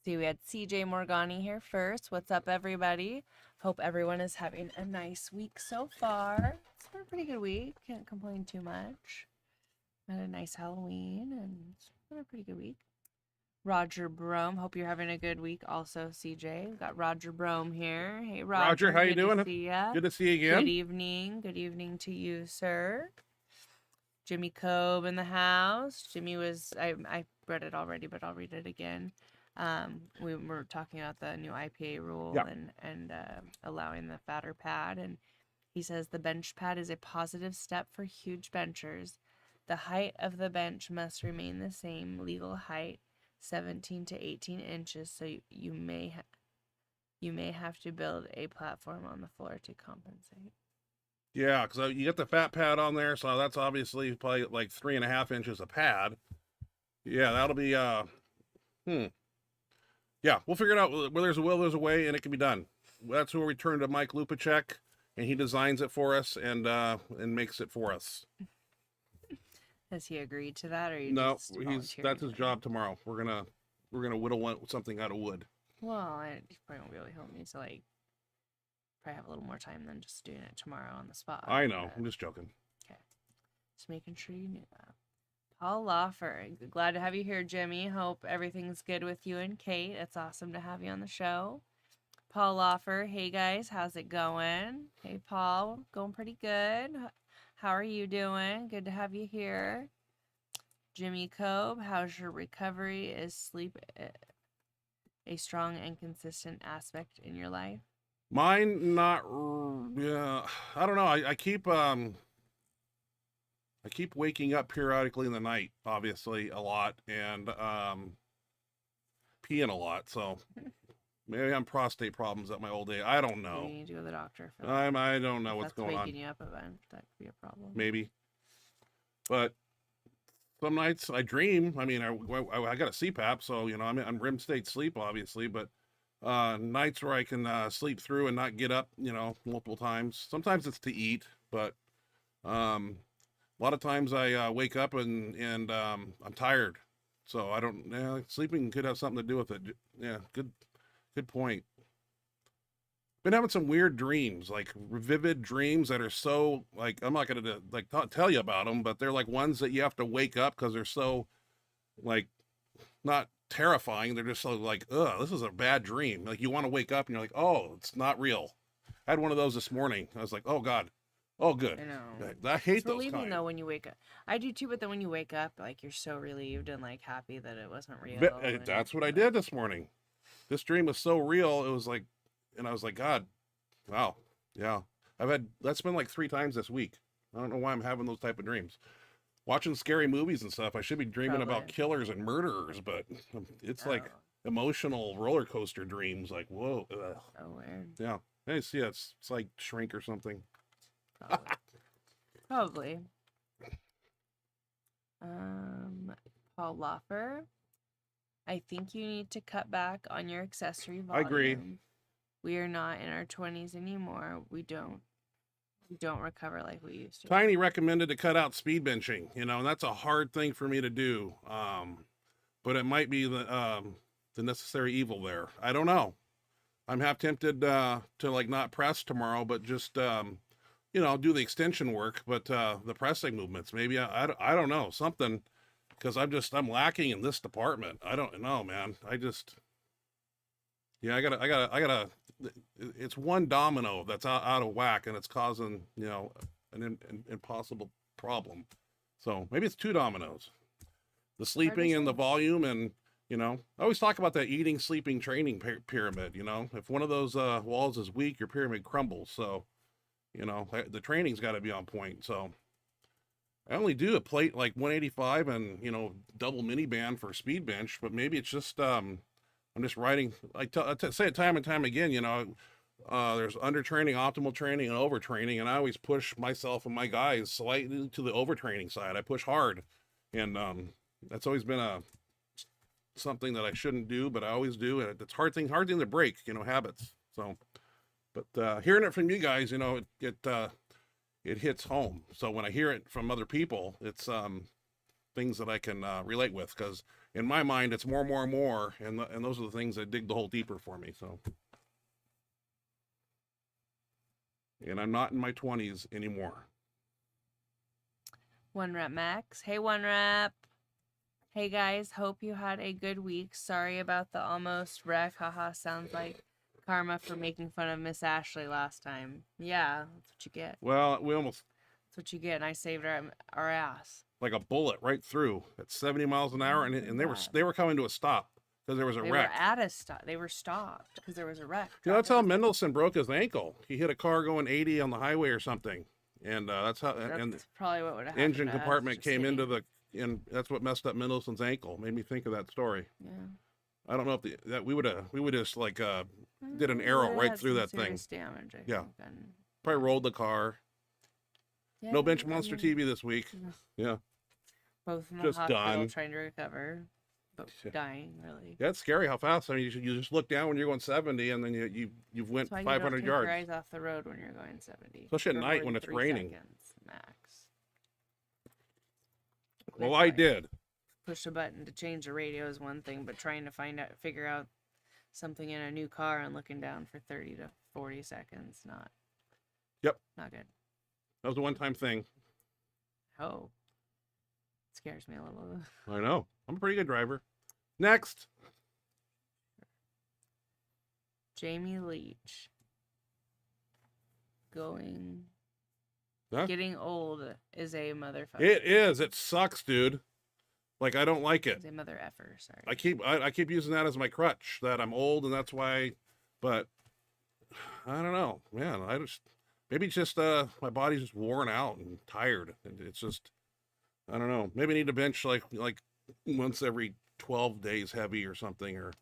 See, we had CJ Morgani here first. What's up, everybody? Hope everyone is having a nice week so far. It's been a pretty good week. Can't complain too much. Had a nice Halloween, and it's been a pretty good week. Roger Brome. Hope you're having a good week also, CJ. We've got Roger Brome here. Hey, Roger. Roger, how you doing? Good to see you again. Good evening. Good evening to you, sir. Jimmy Cobe in the house. Jimmy was, I read it already, but I'll read it again. We were talking about the new IPA rule Yeah. and allowing the fatter pad, and he says the bench pad is a positive step for huge benchers. The height of the bench must remain the same legal height, 17 to 18 inches. So you may have to build a platform on the floor to compensate. Yeah, because you get the fat pad on there, so that's obviously probably like 3.5 inches of pad. Yeah, that'll be Yeah, we'll figure it out. Where there's a will, there's a way, and it can be done. That's where we turn to Mike Lupacek, and he designs it for us and makes it for us. Has he agreed to that, or No, just that's his volunteering job tomorrow. We're gonna whittle something out of wood. Well, he probably won't be able to help me, so like, probably have a little more time than just doing it tomorrow on the spot. I know. I'm just joking. Okay, just making sure you knew that. Paul Lawfer, glad to have you here, Jimmy. Hope everything's good with you and Kate. It's awesome to have you on the show. Paul Lawfer, hey guys, how's it going? Hey Paul, going pretty good. How are you doing? Good to have you here. Jimmy Cobe, how's your recovery? Is sleep a strong and consistent aspect in your life? Mine, not. Yeah, I don't know. I keep waking up periodically in the night, obviously a lot, and peeing a lot. So maybe I'm prostate problems at my old age. I don't know. You need to go to the doctor for that. I don't know what's going on. Waking you up at night, that could be a problem. Maybe, but some nights I dream. I mean, I got a CPAP, so you know I'm REM state sleep, obviously, but nights where I can sleep through and not get up, you know, multiple times. Sometimes it's to eat, but a lot of times I wake up and I'm tired, so I don't. Yeah, sleeping could have something to do with it. Yeah, good point. Been having some weird dreams, like vivid dreams that are so like I'm not gonna like tell you about them, but they're like ones that you have to wake up because they're so like not terrifying. They're just so like, ugh, this is a bad dream. Like you want to wake up and you're like, oh, it's not real. I had one of those this morning. I was like, oh God. Oh, good. I know. I hate It's those relieving kind. though when you wake up. I do too, but then when you wake up, like you're so relieved and like happy that it wasn't real. That's what I did this morning. This dream was so real. It was like, and I was like, God, wow, yeah. That's been like 3 times this week. I don't know why I'm having those type of dreams. Watching scary movies and stuff. I should be dreaming about killers and murderers, but it's like emotional roller coaster dreams. Like, whoa. Ugh. So weird. Yeah. Hey, see, it's like Shrink or something. Probably. Paul Loffer, I think you need to cut back on your accessory volume. I agree. We are not in our 20s anymore. We don't recover like we used to. Tiny recommended to cut out speed benching, you know, and that's a hard thing for me to do. But it might be the necessary evil there. I don't know. I'm half tempted to like not press tomorrow, but just you know, do the extension work, but the pressing movements, maybe I don't know, something, because I'm lacking in this department. I don't know, man. I gotta it's one domino that's out of whack, and it's causing, you know, an impossible problem. So maybe it's 2 dominoes, the sleeping and the volume. And you know, I always talk about that eating, sleeping, training pyramid. You know, if one of those walls is weak, your pyramid crumbles. So you know, the training's got to be on point. So I only do a plate like 185 and, you know, double mini band for speed bench, but maybe it's just, I'm just writing, I say it time and time again, you know, there's under training, optimal training, and overtraining. And I always push myself and my guys slightly to the overtraining side. I push hard. And that's always been something that I shouldn't do, but I always do. And it's hard thing to break, you know, habits. So, but hearing it from you guys, you know, it hits home. So when I hear it from other people, it's things that I can relate with, because in my mind it's more, and those are the things that dig the hole deeper for me. So, and I'm not in my 20s anymore. One Rep Max, hey One Rep. Hey guys, hope you had a good week. Sorry about the almost wreck. Haha, sounds like karma for making fun of Miss Ashley last time. Yeah, that's what you get. Well, That's what you get, and I saved our ass. Like a bullet right through at 70 miles an hour, and they were coming to a stop because there was a They wreck. were at a stop. They were stopped because there was a wreck. You know, that's how Traffic was- Mendelsohn broke his ankle. He hit a car going 80 on the highway or something, and that's how. And That's probably what would have the happened. engine to us, compartment just came into hitting. and that's what messed up Mendelssohn's ankle. Made me think of that story. Yeah. I don't know if that we would just like did an arrow It right had through some that thing. serious damage, I Yeah. think, and- Probably rolled the car. Yeah, No I Benchmonster mean, TV this week. Yeah. Both in the Just hospital done. trying to recover, but Yeah. dying really. Yeah, it's scary how fast. I mean, you just look down when you're going 70, and then you've went That's why you 500 don't take yards. your eyes off the road when you're going 70. Especially at for night more when than it's 3 raining. seconds max. Well, Like, I did. Push a button to change the radio is one thing, but trying to figure out something in a new car and looking down for 30 to 40 seconds, not good. That was a one-time thing. Oh, scares me a little. I know. I'm a pretty good driver. Next. Jamie Leach. Huh? Getting old is a motherfucker. It is. It sucks, dude. Like, I don't like it. Is a mother effer, sorry. I keep using that as my crutch, that I'm old and that's why, but I don't know, man. Maybe it's just my body's just worn out and tired, and it's just, I don't know. Maybe I need to bench like once every 12 days heavy or something, or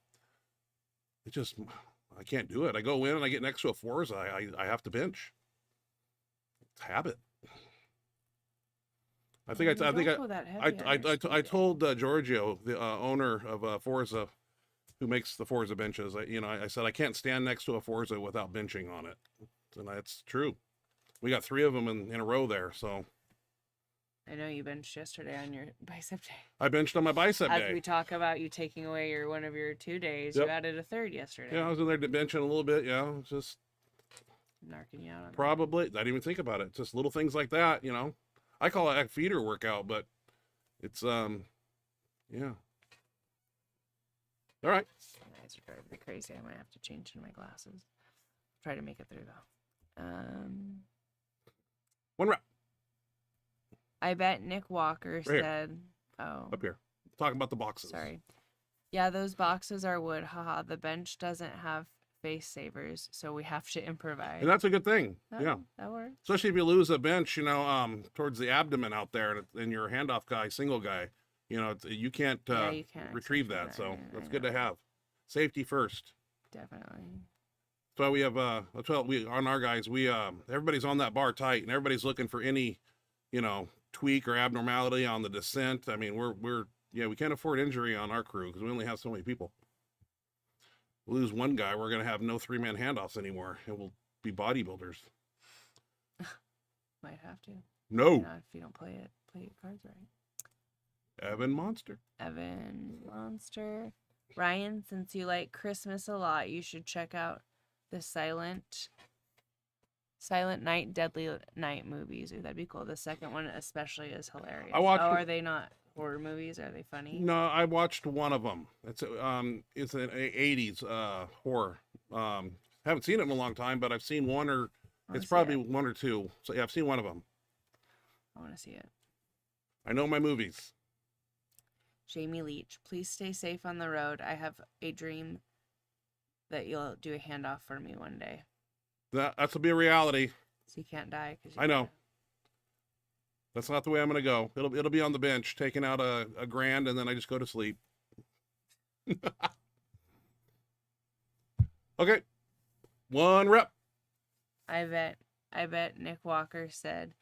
it just, I can't do it. I go in and I get next to a Forza, I have to bench. It's habit. I told Giorgio, the owner of Forza, who makes the Forza benches. I said I can't stand next to a Forza without benching on it, and that's true. We got 3 of them in a row there, so I know you benched yesterday on your bicep day. I benched on my bicep As day. we talk about you taking away one of your 2 days, Yep. you added a third yesterday. Yeah, I was in there benching a little bit. Yeah, it's just Narking you out on that. probably. I didn't even think about it. Just little things like that, I call it a feeder workout, but it's yeah. All right. My eyes are driving me crazy. I might have to change in my glasses. Try to make it through though. One rep I bet Nick Walker Right here. said, "Oh, up here. Talking about the boxes. sorry. Yeah, those boxes are wood. Haha. The bench doesn't have face savers, so we have to improvise." And that's a good thing. Oh, Yeah. that works. Especially if you lose a bench, towards the abdomen out there, and you're a handoff guy, single guy, you can't, Yeah, you can't retrieve accept that. So I that's good to know. have. Safety first. Definitely. That's why we have that's why we on our guys, we everybody's on that bar tight, and everybody's looking for any, tweak or abnormality on the descent. I mean, we can't afford injury on our crew because we only have so many people. Lose one guy, we're gonna have no 3-man handoffs anymore, and we'll be bodybuilders. Might have to. No, Not if you don't play your cards right. Evan Monster. Evan Monster. Ryan, since you like Christmas a lot, you should check out the Silent Night, Deadly Night movies. Ooh, that'd be cool. The second one especially is hilarious. I watched- Oh, are they not horror movies? Are they funny? No, I watched one of them. It's an 80s horror. Haven't seen it in a long time, but I've seen one or wanna it's see probably it. one or two. So yeah, I've seen one of them. I want to see it. I know my movies. Jamie Leach, please stay safe on the road. I have a dream that you'll do a handoff for me one day. That'll be a reality. So you can't die. I know. That's not the way I'm gonna go. It'll be on the bench, taking out a grand, and then I just go to sleep. Okay, 1 rep. I bet Nick Walker said,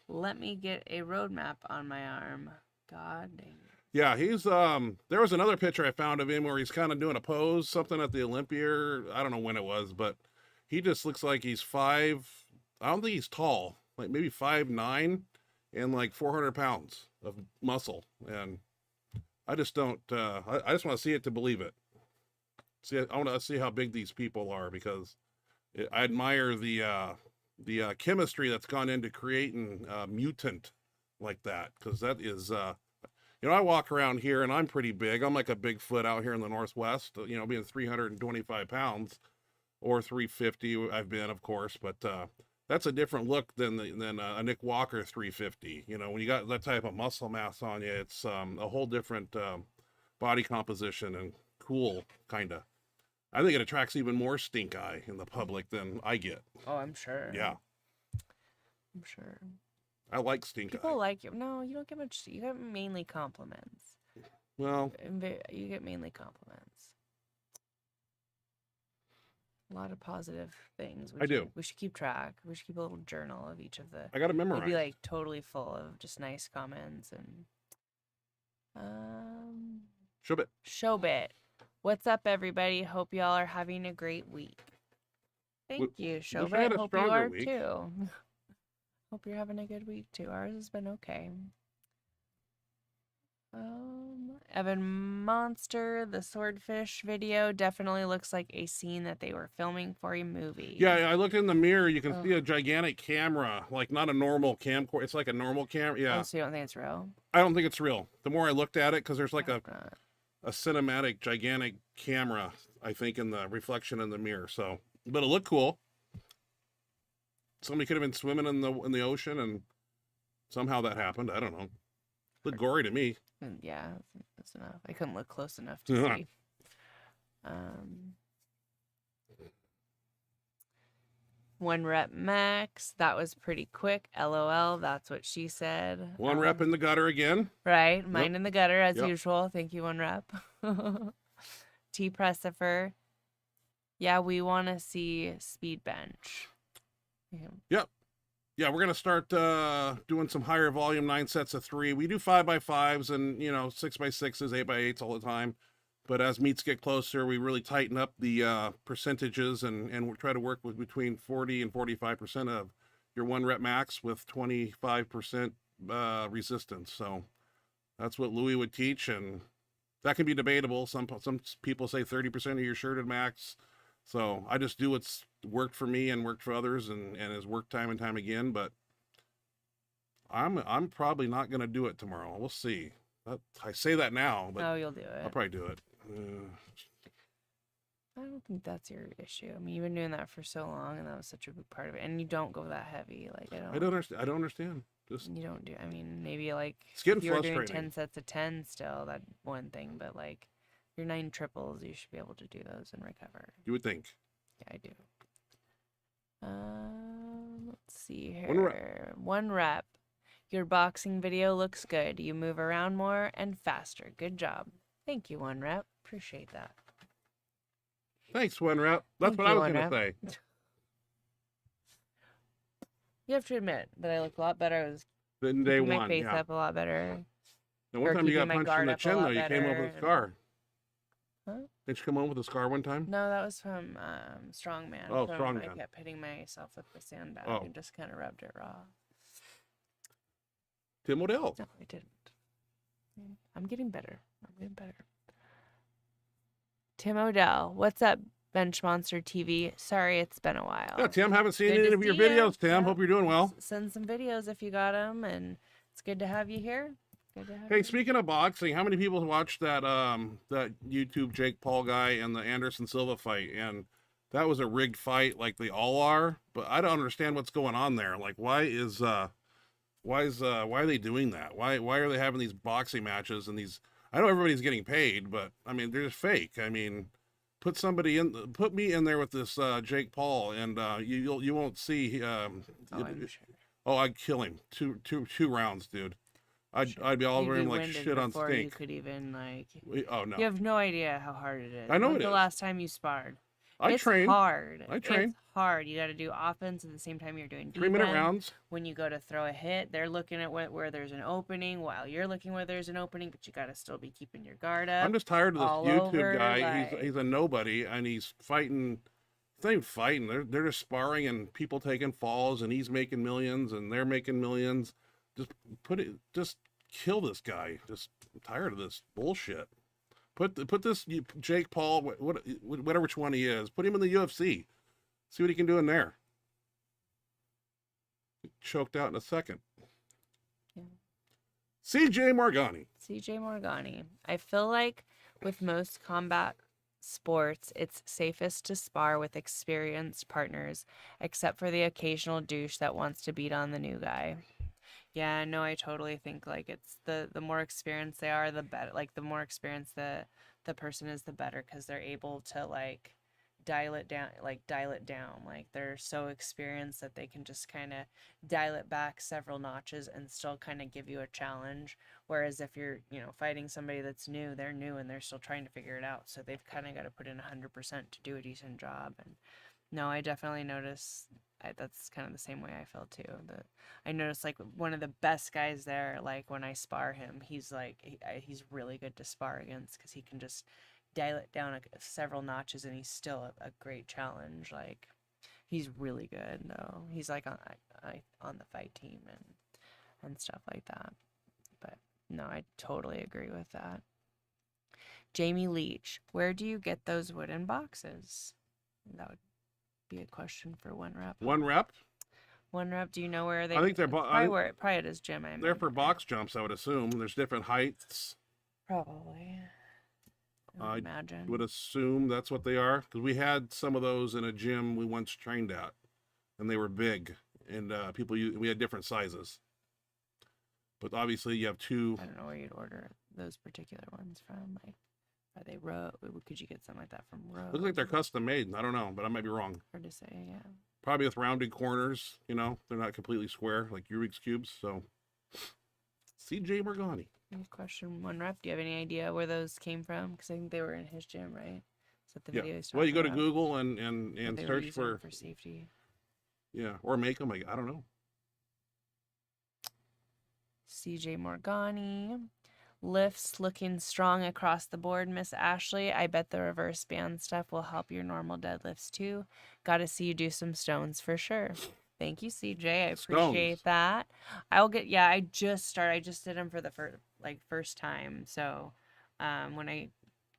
"Let me get a road map on my arm." God dang it. Yeah, he's there was another picture I found of him where he's kind of doing a pose, something at the Olympia. I don't know when it was, but he just looks like he's 5. I don't think he's tall, like maybe 5'9", and like 400 pounds of muscle. And I just don't. I just want to see it to believe it. I want to see how big these people are, because I admire the chemistry that's gone into creating a mutant like that, because that is. I walk around here and I'm pretty big. I'm like a Bigfoot out here in the Northwest, being 325 pounds or 350. I've been, of course, but that's a different look than a Nick Walker 350. When you got that type of muscle mass on you, it's a whole different body composition and cool, kind of. I think it attracts even more stink eye in the public than I get. Oh, I'm sure. Yeah, I'm sure. I like stink People eye. like you. No, you don't get much. You get mainly compliments. Well, You get mainly compliments. A lot of positive things. I do. We should keep track. We should keep a little journal of each of the. I got to It'd memorize. be like totally full of just nice comments and. Showbit. Showbit. What's up, everybody? Hope y'all are having a great week. Thank you, I Showbit. had a Hope you stronger are week. too. Hope you're having a good week too. Ours has been okay. Evan Monster, the swordfish video definitely looks like a scene that they were filming for a movie. Yeah, I looked in the mirror. You can see a gigantic camera, like not a normal camcorder. It's like a normal camera. Yeah. Oh, so you don't think it's real? I don't think it's real. The more I looked at it, because there's like a Not. cinematic, gigantic camera, I think, in the reflection in the mirror. So, but it looked cool. Somebody could have been swimming in the ocean, and somehow that happened. I don't know. Looked gory to me. Yeah, that's enough. I couldn't look close enough to see. One rep max. That was pretty quick. LOL. That's what she said. One rep in the gutter again. Right. Mine in the gutter as Yep. usual. Thank you, one rep. T Pressifer. Yeah, we want to see speed bench. Yep. Yeah, we're gonna start doing some higher volume 9 sets of 3. We do 5x5s and 6x6s, 8x8s all the time. But as meets get closer, we really tighten up the percentages and we try to work with between 40 and 45% of your 1 rep max with 25% resistance. So that's what Louis would teach, and that can be debatable. Some people say 30% of your shirted max. So I just do what's worked for me and worked for others and has worked time and time again. But I'm probably not going to do it tomorrow. We'll see. I say that now, but Oh, you'll do it. I'll probably do it. I don't think that's your issue. I mean, you've been doing that for so long, and that was such a big part of it. And you don't go that heavy. Like I don't understand. I don't understand. Just You don't do. I mean, maybe like it's getting if you were doing frustrating. 10 sets of 10 still, that one thing. But like your 9 triples, you should be able to do those and recover. You would think. Yeah, I do. Let's see here. 1 rep. 1 rep. Your boxing video looks good. You move around more and faster. Good job. Thank you, 1 rep. Appreciate that. Thanks, 1 rep. That's Thank what I you, was 1 going to rep. say. You have to admit that I look a lot better. I was Then day keeping my one, face yeah. up a lot better. And one or time you got keeping my punched in guard the up a chin, lot though. You came over better with a scar. Huh? Did you come home with a scar one time? No, that was from Strongman. Oh, I Strongman. kept hitting myself with the sandbag Oh. and just kind of rubbed it raw. Tim Odell. No, I didn't. I'm getting better. Tim Odell, what's up, Benchmonster TV? Sorry, it's been a while. Yeah, Tim, haven't seen Good any to of your see ya. videos, Tim. Yeah. Hope you're doing well. Send some videos if you got them, and it's good to have you here. Good to have Hey, you. speaking of boxing, how many people watched that that YouTube Jake Paul guy and the Anderson Silva fight? And that was a rigged fight, like they all are. But I don't understand what's going on there. Like, why are they doing that? Why are they having these boxing matches and these? I know everybody's getting paid, but I mean they're just fake. I mean, put me in there with this Jake Paul, and you won't see. I'm sure. Oh, I'd kill him. Two rounds, dude. I'd be all over You'd him be like winded shit on before You stink. could even like. Oh no, You have no idea how hard it is. I know When's it the is. last time you sparred? I It's train. hard. I train. It's hard. You got to do offense at the same time you're doing 3-minute defense. rounds. When you go to throw a hit, they're looking at where there's an opening while you're looking where there's an opening, but you got to still be keeping your guard up. I'm just tired of this all YouTube over, guy. like- He's a nobody, and he's fighting. He's not even fighting. They're just sparring, and people taking falls, and he's making millions, and they're making millions. Just kill this guy. Just I'm tired of this bullshit. Put this Jake Paul, whatever which one he is, put him in the UFC. See what he can do in there. Choked out in a second. Yeah. CJ Morgani. CJ Morgani. I feel like with most combat sports, it's safest to spar with experienced partners, except for the occasional douche that wants to beat on the new guy. Yeah, no, I totally think like it's the more experienced they are, the better. Like the more experienced the person is, the better, because they're able to like dial it down. Like they're so experienced that they can just kind of dial it back several notches and still kind of give you a challenge. Whereas if you're, fighting somebody that's new, they're new and they're still trying to figure it out. So they've kind of got to put in 100% to do a decent job. And no, I definitely notice that's kind of the same way I feel too. I noticed like one of the best guys there, like when I spar him, he's like he's really good to spar against because he can just dial it down several notches and he's still a great challenge. Like he's really good though. He's like on the fight team and stuff like that. But no, I totally agree with that. Jamie Leach, where do you get those wooden boxes? That would be a question for One Rep. One Rep? One Rep, do you know where they? I think they're probably at his gym. They're for box jumps, I would assume. There's different heights. Probably. I would imagine. Would assume that's what they are, because we had some of those in a gym we once trained at, and they were big, and we had different sizes. But obviously, you have two. I don't know where you'd order those particular ones from. Like, are they Rogue? Could you get something like that from Rogue? Looks like they're custom made. I don't know, but I might be wrong. Hard to say, yeah. Probably with rounded corners. They're not completely square like Rubik's cubes. So, CJ Morgani. Question One Rep. Do you have any idea where those came from? Because I think they were in his gym, right? Is that the video he's talking Well, you go to about? Google and search for safety. Yeah, or make them. I don't know. CJ Morgani. Lifts looking strong across the board, Miss Ashley. I bet the reverse band stuff will help your normal deadlifts too. Got to see you do some stones for sure. Thank you, CJ. I appreciate that. I just did them for the first time. So, when I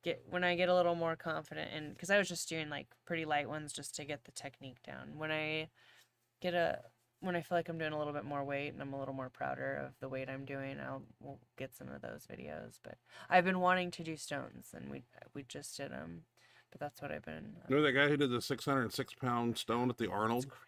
get a little more confident, and because I was just doing like pretty light ones just to get the technique down. When I feel like I'm doing a little bit more weight and I'm a little more prouder of the weight I'm doing, we'll get some of those videos. But I've been wanting to do stones, and we just did them. But that's what I've been. You know that guy who did the 606-pound stone at the Arnold? That's crazy.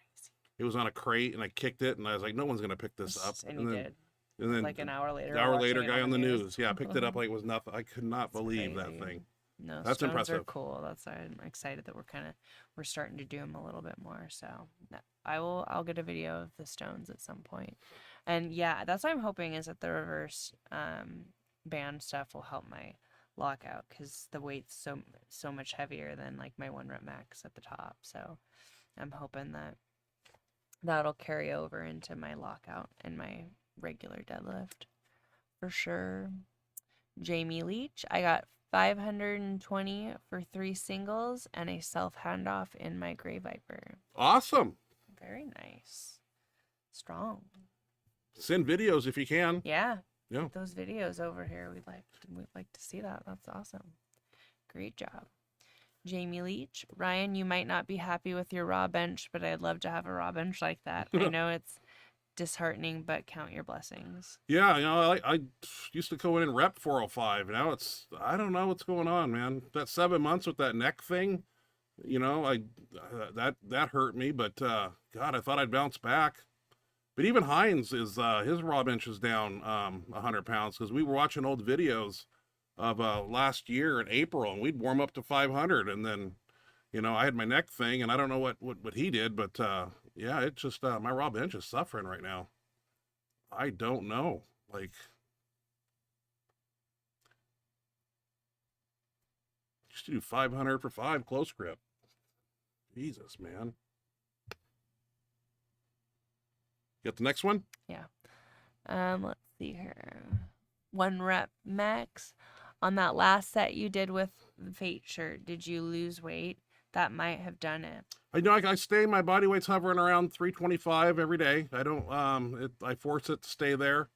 It was on a crate, and I kicked it, and I was like, no one's going to pick this up. And he did. And then like an hour later. Guy on the news. Yeah, picked it up like it was nothing. I could not believe that thing. No, that's stones impressive. Are cool. I'm excited that we're starting to do them a little bit more. So I'll get a video of the stones at some point. And yeah, that's what I'm hoping, is that the reverse band stuff will help my lockout, because the weight's so much heavier than like my 1 rep max at the top. So I'm hoping that'll carry over into my lockout and my regular deadlift for sure. Jamie Leach, I got 520 for 3 singles and a self handoff in my Gray Viper. Awesome. Very nice. Strong. Send videos if you can. Yeah. Yeah. Get those videos over here. We'd like to see that. That's awesome. Great job. Jamie Leach. Ryan, you might not be happy with your raw bench, but I'd love to have a raw bench like that. I know it's disheartening, but count your blessings. Yeah, I used to go in and rep 405. Now I don't know what's going on, man. That 7 months with that neck thing, that hurt me, but God, I thought I'd bounce back. But even Hines his raw bench is down 100 pounds, because we were watching old videos of last year in April, and we'd warm up to 500, and then I had my neck thing, and I don't know what he did, but yeah, it's just my raw bench is suffering right now. I don't know, like, just do 500 for 5 close grip. Jesus, man. Get the next one? Yeah. Let's see here. 1 rep max. On that last set you did with the Fate shirt, did you lose weight? That might have done it. I know I stay, my body weight's hovering around 325 every day. I don't, I force it to stay there.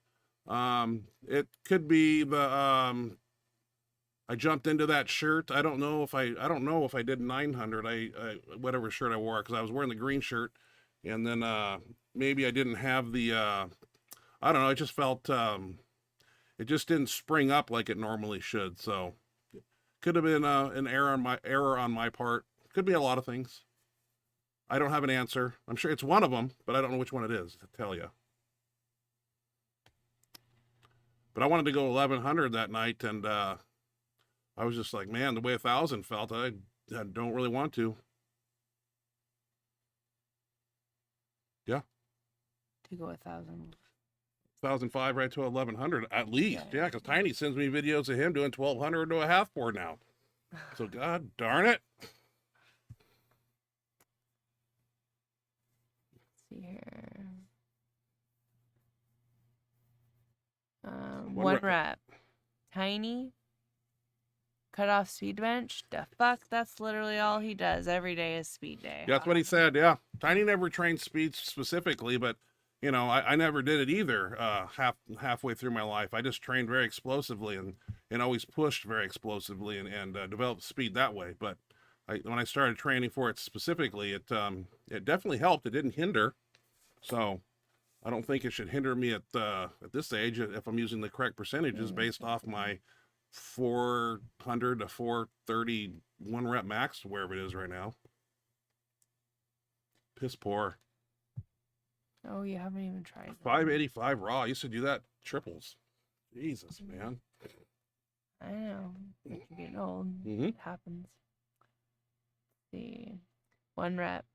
It could be I jumped into that shirt. I don't know if I did 900. Whatever shirt I wore, because I was wearing the green shirt, and then maybe I didn't have the I don't know. I just felt it just didn't spring up like it normally should. So could have been an error on my part. Could be a lot of things. I don't have an answer. I'm sure it's one of them, but I don't know which one it is to tell you. But I wanted to go 1100 that night, and I was just like, man, the way 1,000 felt, I don't really want to. Yeah. To go 1,000. 1,005 right to 1,100 at least. Yeah, because Tiny sends me videos of him doing 1,200 to a half board now. So God darn it. Let's see here. One One rep. rep. Tiny. Cut off speed bench. The fuck? That's literally all he does. Every day is speed day. Yeah, that's what he said. Yeah. Tiny never trained speed specifically, but you know, I never did it either. Halfway through my life, I just trained very explosively and always pushed very explosively and developed speed that way. But when I started training for it specifically, it definitely helped. It didn't hinder. So I don't think it should hinder me at this age if I'm using the correct percentages based off my 400 to 430 one rep max, wherever it is right now. Piss poor. Oh, you haven't even tried. 585 raw. I used to do that triples. Jesus, man. I know. You're getting old. Mhm. It happens. Let's see. One rep.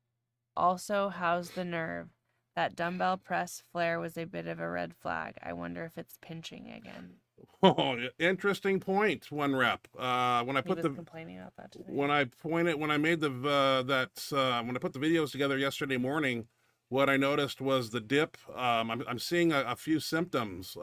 Also, how's the nerve? That dumbbell press flare was a bit of a red flag. I wonder if it's pinching again. Oh, interesting point. One rep. When I He put was the complaining about that today. when I made the when I put the videos together yesterday morning, what I noticed was the dip. I'm seeing a few symptoms.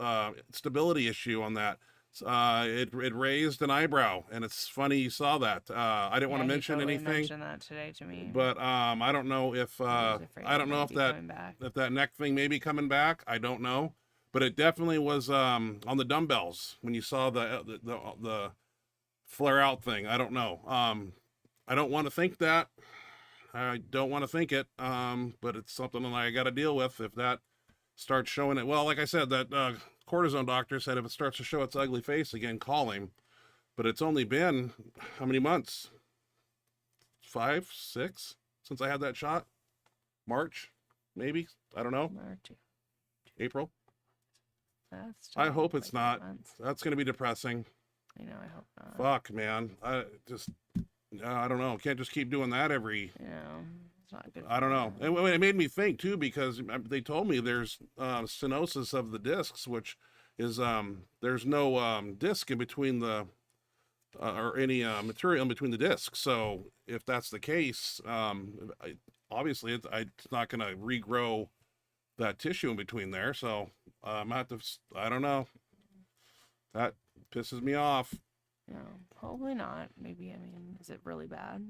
Stability issue on that. It raised an eyebrow, and it's funny you saw that. I didn't want to he mention totally anything, mentioned that today to me. but I don't know if I was afraid I it don't know might if be that coming back. if that neck thing may be coming back. I don't know, but it definitely was on the dumbbells when you saw the flare out thing. I don't know. I don't want to think that. I don't want to think it. But it's something that I got to deal with if that starts showing it. Well, like I said, that cortisone doctor said if it starts to show its ugly face again, call him. But it's only been how many months? 5, 6 since I had that shot. March, maybe. I don't know. March. April. That's I hope it's like 8 not. months. That's going to be depressing. I know. I hope not. Fuck, man. I don't know. Can't just keep doing that every. You know, it's not good. I don't know. It made me think too because they told me there's stenosis of the discs, which is there's no disc in between the or any material in between the discs. So if that's the case, obviously it's not going to regrow that tissue in between there. So I don't know. That pisses me off. No, probably not. Maybe. I mean, is it really bad?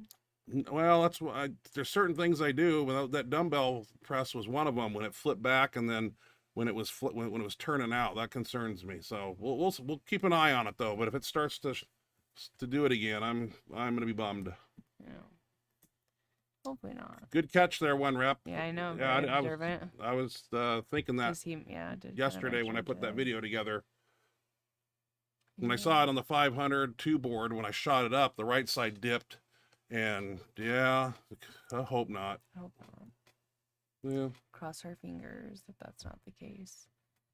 Well, that's why there's certain things I do. Well, that dumbbell press was one of them. When it flipped back, and then when it was when it was turning out, that concerns me. So we'll keep an eye on it though. But if it starts to do it again, I'm gonna be bummed. No. Hopefully not. Good catch there, one rep. Yeah, I know. Yeah, Very observant. I was thinking that 'Cause he, yeah, did yesterday when I mention put that today. video together. When I Yeah. saw it on the 500 2 board, when I shot it up, the right side dipped, and yeah, I hope not. I hope not. Yeah. Cross our fingers that that's not the case.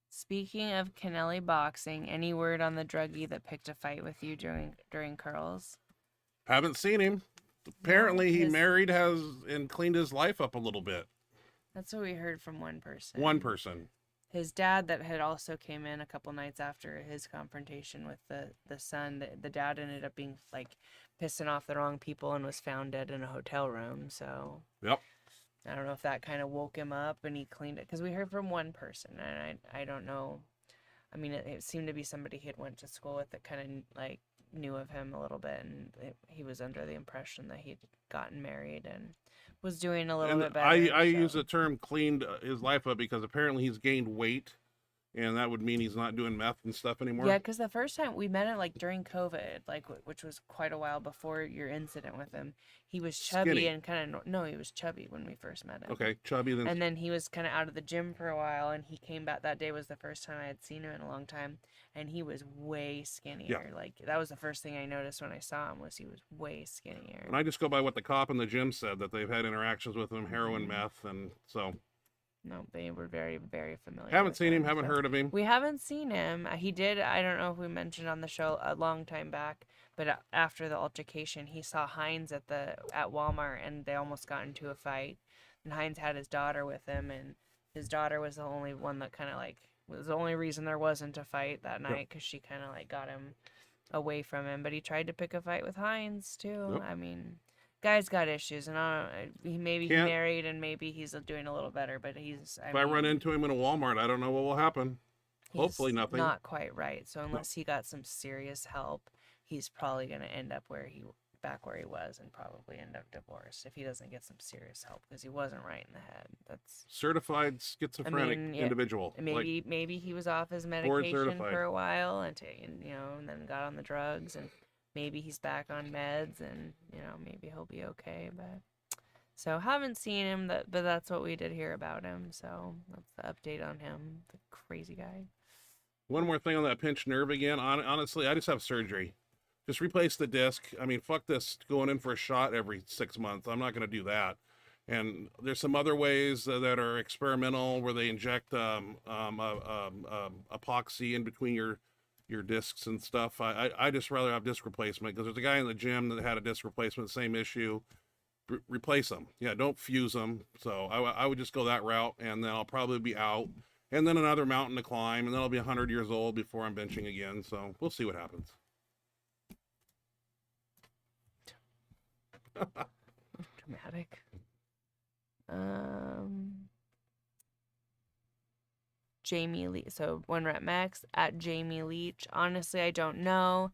Speaking of Kennelly boxing, any word on the druggie that picked a fight with you during curls? Haven't seen him. Apparently, he his- married and cleaned his life up a little bit. That's what we heard from one person. One person. His dad that had also came in a couple nights after his confrontation with the son. The dad ended up being like pissing off the wrong people and was found dead in a hotel room. So Yep. I don't know if that kind of woke him up and he cleaned it because we heard from one person and I don't know. I mean, it seemed to be somebody he had went to school with that kind of like knew of him a little bit, and he was under the impression that he'd gotten married and was doing a little And bit better. I so. use the term cleaned his life up because apparently he's gained weight, and that would mean he's not doing meth and stuff anymore. Yeah, because the first time we met him, like during COVID, like which was quite a while before your incident with him, he was chubby Skinny. and kind of no, he was chubby when we first met him. Okay, chubby. Then And then he was kind of out of the gym for a while, and he came back. That day was the first time I had seen him in a long time, and he was way skinnier. Like that was the first thing I noticed when I saw him was he was way skinnier. and I just go by what the cop in the gym said that they've had interactions with him, heroin, Mhm. meth, and so No, they were very, very familiar. Haven't with seen him, haven't heard of him. We haven't seen him. He did, I don't know if we mentioned on the show a long time back, but after the altercation, he saw Heinz at Walmart, and they almost got into a fight. And Heinz had his daughter with him, and his daughter was the only one that kind of like was the only reason there wasn't a fight that night, because she kind of like got him away from him. But he tried to pick a fight with Heinz too. Yep. I mean, guy's got issues, and I don't. Maybe he's married, and maybe he's doing a little better. But if I run into him in a Walmart, I don't know what will happen. Hopefully nothing. Not quite right. So unless he got some serious help, he's probably going to end up back where he was, and probably end up divorced if he doesn't get some serious help, because he wasn't right in the head. That's certified schizophrenic individual. Maybe he was off his medication for a while, and then got on the drugs, and maybe he's back on meds, and maybe he'll be okay. But so haven't seen him, but that's what we did hear about him. So that's the update on him, the crazy guy. One more thing on that pinched nerve again. Honestly, I just have surgery. Just replace the disc. I mean, fuck this going in for a shot every 6 months. I'm not going to do that. And there's some other ways that are experimental, where they inject epoxy in between your discs and stuff. I just rather have disc replacement, because there's a guy in the gym that had a disc replacement, same issue. Replace them. Yeah, don't fuse them. So I would just go that route, and then I'll probably be out. And then another mountain to climb, and then I'll be 100 years old before I'm benching again. So we'll see what happens. Dramatic. Jamie Lee. So 1rep Max at Jamie Leach. Honestly, I don't know.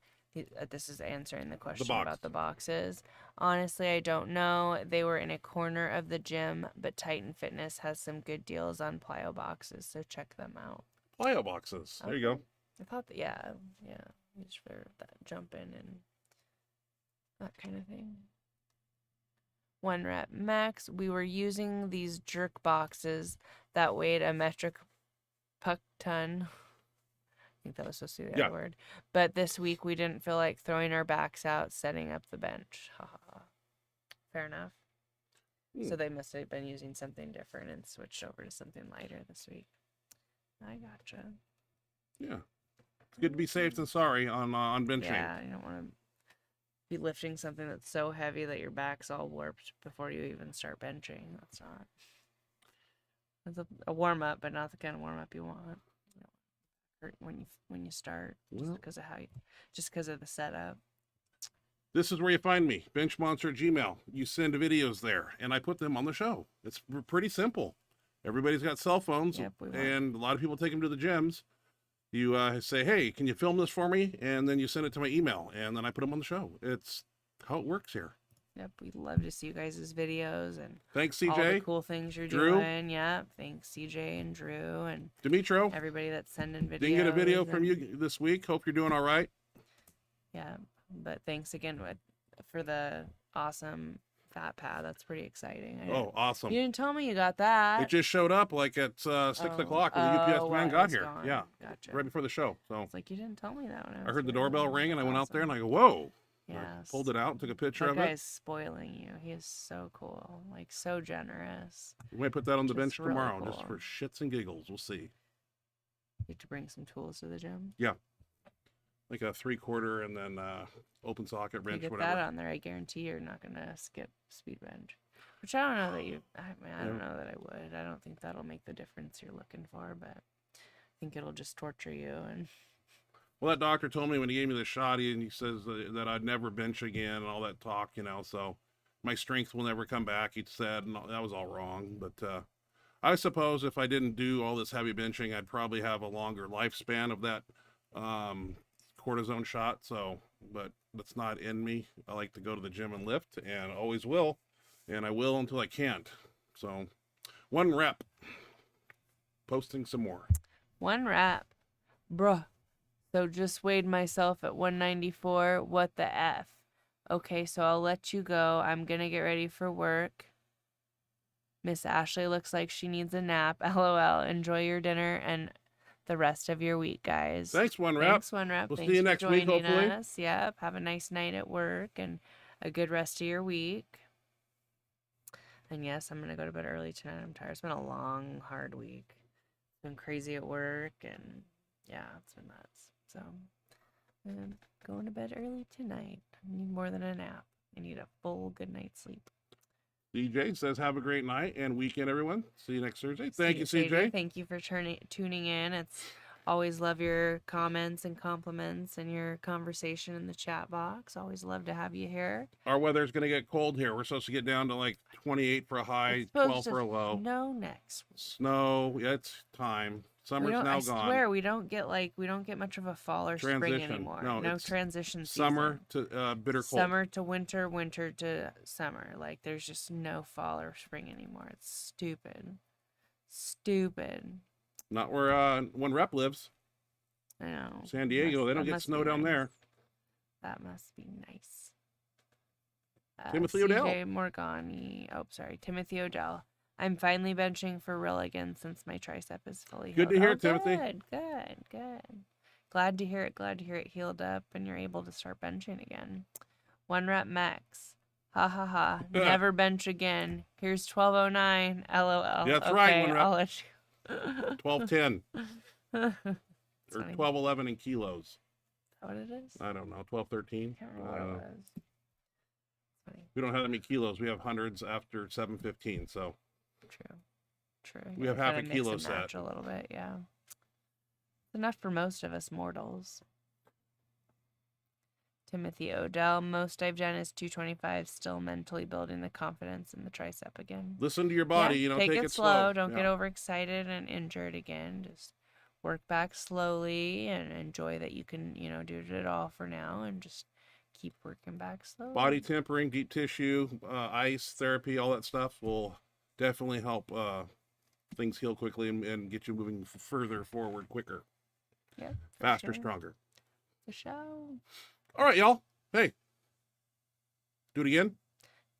This is answering the question about the boxes. Honestly, I don't know. They were in a corner of the gym, but Titan Fitness has some good deals on plyo boxes, so check them out. Plyo boxes. There you go. I thought that, yeah. Just for that jumping and that kind of thing. 1rep Max. We were using these jerk boxes that weighed a metric puck ton. I think that was supposed to be the word. But this week we didn't feel like throwing our backs out, setting up the bench. Fair enough. So they must have been using something different and switched over to something lighter this week. I gotcha. Yeah. It's good to be safe than sorry on benching. Yeah, you don't want to be lifting something that's so heavy that your back's all warped before you even start benching. That's not. It's a warm up, but not the kind of warm up you want. Hurt when you start, just because of the setup. This is where you find me, Benchmonster Gmail. You send videos there, and I put them on the show. It's pretty simple. Everybody's got cell phones, and a lot of people take them to the gyms. You say, hey, can you film this for me? And then you send it to my email, and then I put them on the show. It's how it works here. Yep, we'd love to see you guys' videos, and thanks, CJ. All the cool things you're doing. Yep, thanks, CJ and Drew and Dimitro. Everybody that's sending videos. Didn't get a video from you this week. Hope you're doing all right. Yeah, but thanks again for the awesome fat pad. That's pretty exciting. Awesome. You didn't tell me you got that. It just showed up like at 6 o'clock when the UPS man got here. Gone. Yeah, gotcha. Right before the show. So it's like you didn't tell me that when I heard the doorbell ring, and I went out there and I go, whoa. Yeah. Pulled it out, took a picture of it. That guy's spoiling you. He is so cool, like so generous. We might put that on the bench really tomorrow, cool. just for shits and giggles. We'll see. You have to bring some tools to the gym. Yeah, like a 3/4 and then open socket wrench, you get whatever. that on there, I guarantee you're not gonna skip speed bench. Which I don't know that you. I don't know that I would. I don't think that'll make the difference you're looking for, but I think it'll just torture you and. Well, that doctor told me when he gave me the shot, he says that I'd never bench again and all that talk, so my strength will never come back, he said, and that was all wrong. But I suppose if I didn't do all this heavy benching, I'd probably have a longer lifespan of that cortisone shot. But that's not in me. I like to go to the gym and lift, and always will, and I will until I can't. So 1rep. Posting some more. 1rep. Bruh. So just weighed myself at 194. What the F? Okay, so I'll let you go. I'm going to get ready for work. Miss Ashley looks like she needs a nap. LOL. Enjoy your dinner and the rest of your week, guys. Thanks, 1Rep. Thanks, 1Rep. We'll Thanks see you next week, hopefully. Us. Yep. Have a nice night at work and a good rest of your week. And yes, I'm gonna go to bed early tonight. I'm tired. It's been a long, hard week. It's been crazy at work, and yeah, it's been nuts. So I'm going to bed early tonight. I need more than a nap. I need a full good night's sleep. CJ says, have a great night and weekend, everyone. See you next Thursday. Thank you, CJ. CJ. Thank you for tuning in. It's always love your comments and compliments and your conversation in the chat box. Always love to have you here. Our weather's going to get cold here. We're supposed to get down to like 28 for a high, 12 for a low. Snow next week. Snow. Yeah, it's time. Summer's now gone. I swear we don't get much of a fall or spring anymore. No transition season. Summer to bitter cold. Summer to winter, winter to summer. Like there's just no fall or spring anymore. It's stupid. Stupid. Not where one rep lives. I know. San Diego, they don't get snow down there. That must be nice. Timothy Odell. CJ Morgani. Oh, sorry. Timothy Odell. I'm finally benching for real again since my tricep is fully healed. Good to hear, Timothy. Good. Glad to hear it healed up and you're able to start benching again. 1 rep max. Ha ha ha. Never bench again. Here's 1209. LOL. Yeah, that's okay, right. 1 rep. I'll let you. 1210. Or 1211 in kilos. Is that what it is? I don't know. 1213. I can't remember what it was. Funny. We don't have that many kilos. We have hundreds after 715. So True. We have half a kilo set. A little bit, yeah. It's enough for most of us mortals. Timothy Odell. Most I've done is 225. Still mentally building the confidence in the tricep again. Listen to your body. Yeah, take it slow. Don't get overexcited and injured again. Just work back slowly and enjoy that you can, do it all for now and just keep working back slowly. Body tempering, deep tissue, ice therapy, all that stuff will definitely help things heal quickly and get you moving further forward quicker. Yeah. Faster, stronger. The show. All right, y'all. Hey. Do it again.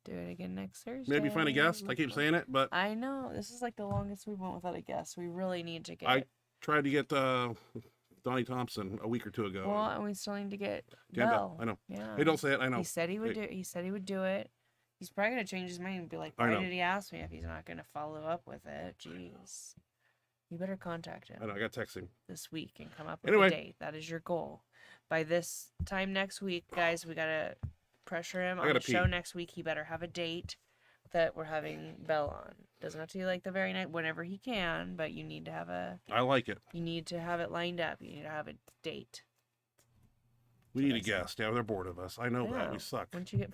Do it again next Thursday. Maybe find a guest. I keep saying it, but I know. This is like the longest we went without a guest. We really need to get I tried to get Donnie Thompson a week or two ago. Well, and we still need to get Dan Bell. I know. Yeah. Hey, don't say it. I know. He said he would do it. He's probably gonna change his mind and be like, why did he ask me if he's not gonna follow up with it? Jeez. You better contact him. I know. I got to text him this week and come up with a date. That is your goal. By this time next week, guys, we gotta pressure him on the show next week. He better have a date that we're having Bell on. Doesn't have to be like the very night, whenever he can, but you need to have I like it. You need to have it lined up. You need to have a date. We need a guest. Yeah, they're bored of us. I know that. We suck. Once you get...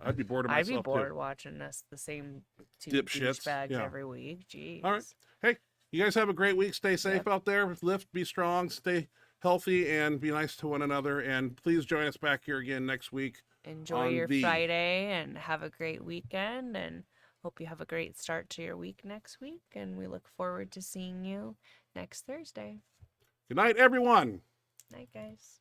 I'd be bored of myself, I'd be bored too. Watching us the same two dipshits bags every week. Jeez. All right. Hey, you guys have a great week. Stay safe out there. Lift, be strong, stay healthy, and be nice to one another. And please join us back here again next week. Enjoy your Friday and have a great weekend. And hope you have a great start to your week next week. And we look forward to seeing you next Thursday. Good night, everyone. Night, guys.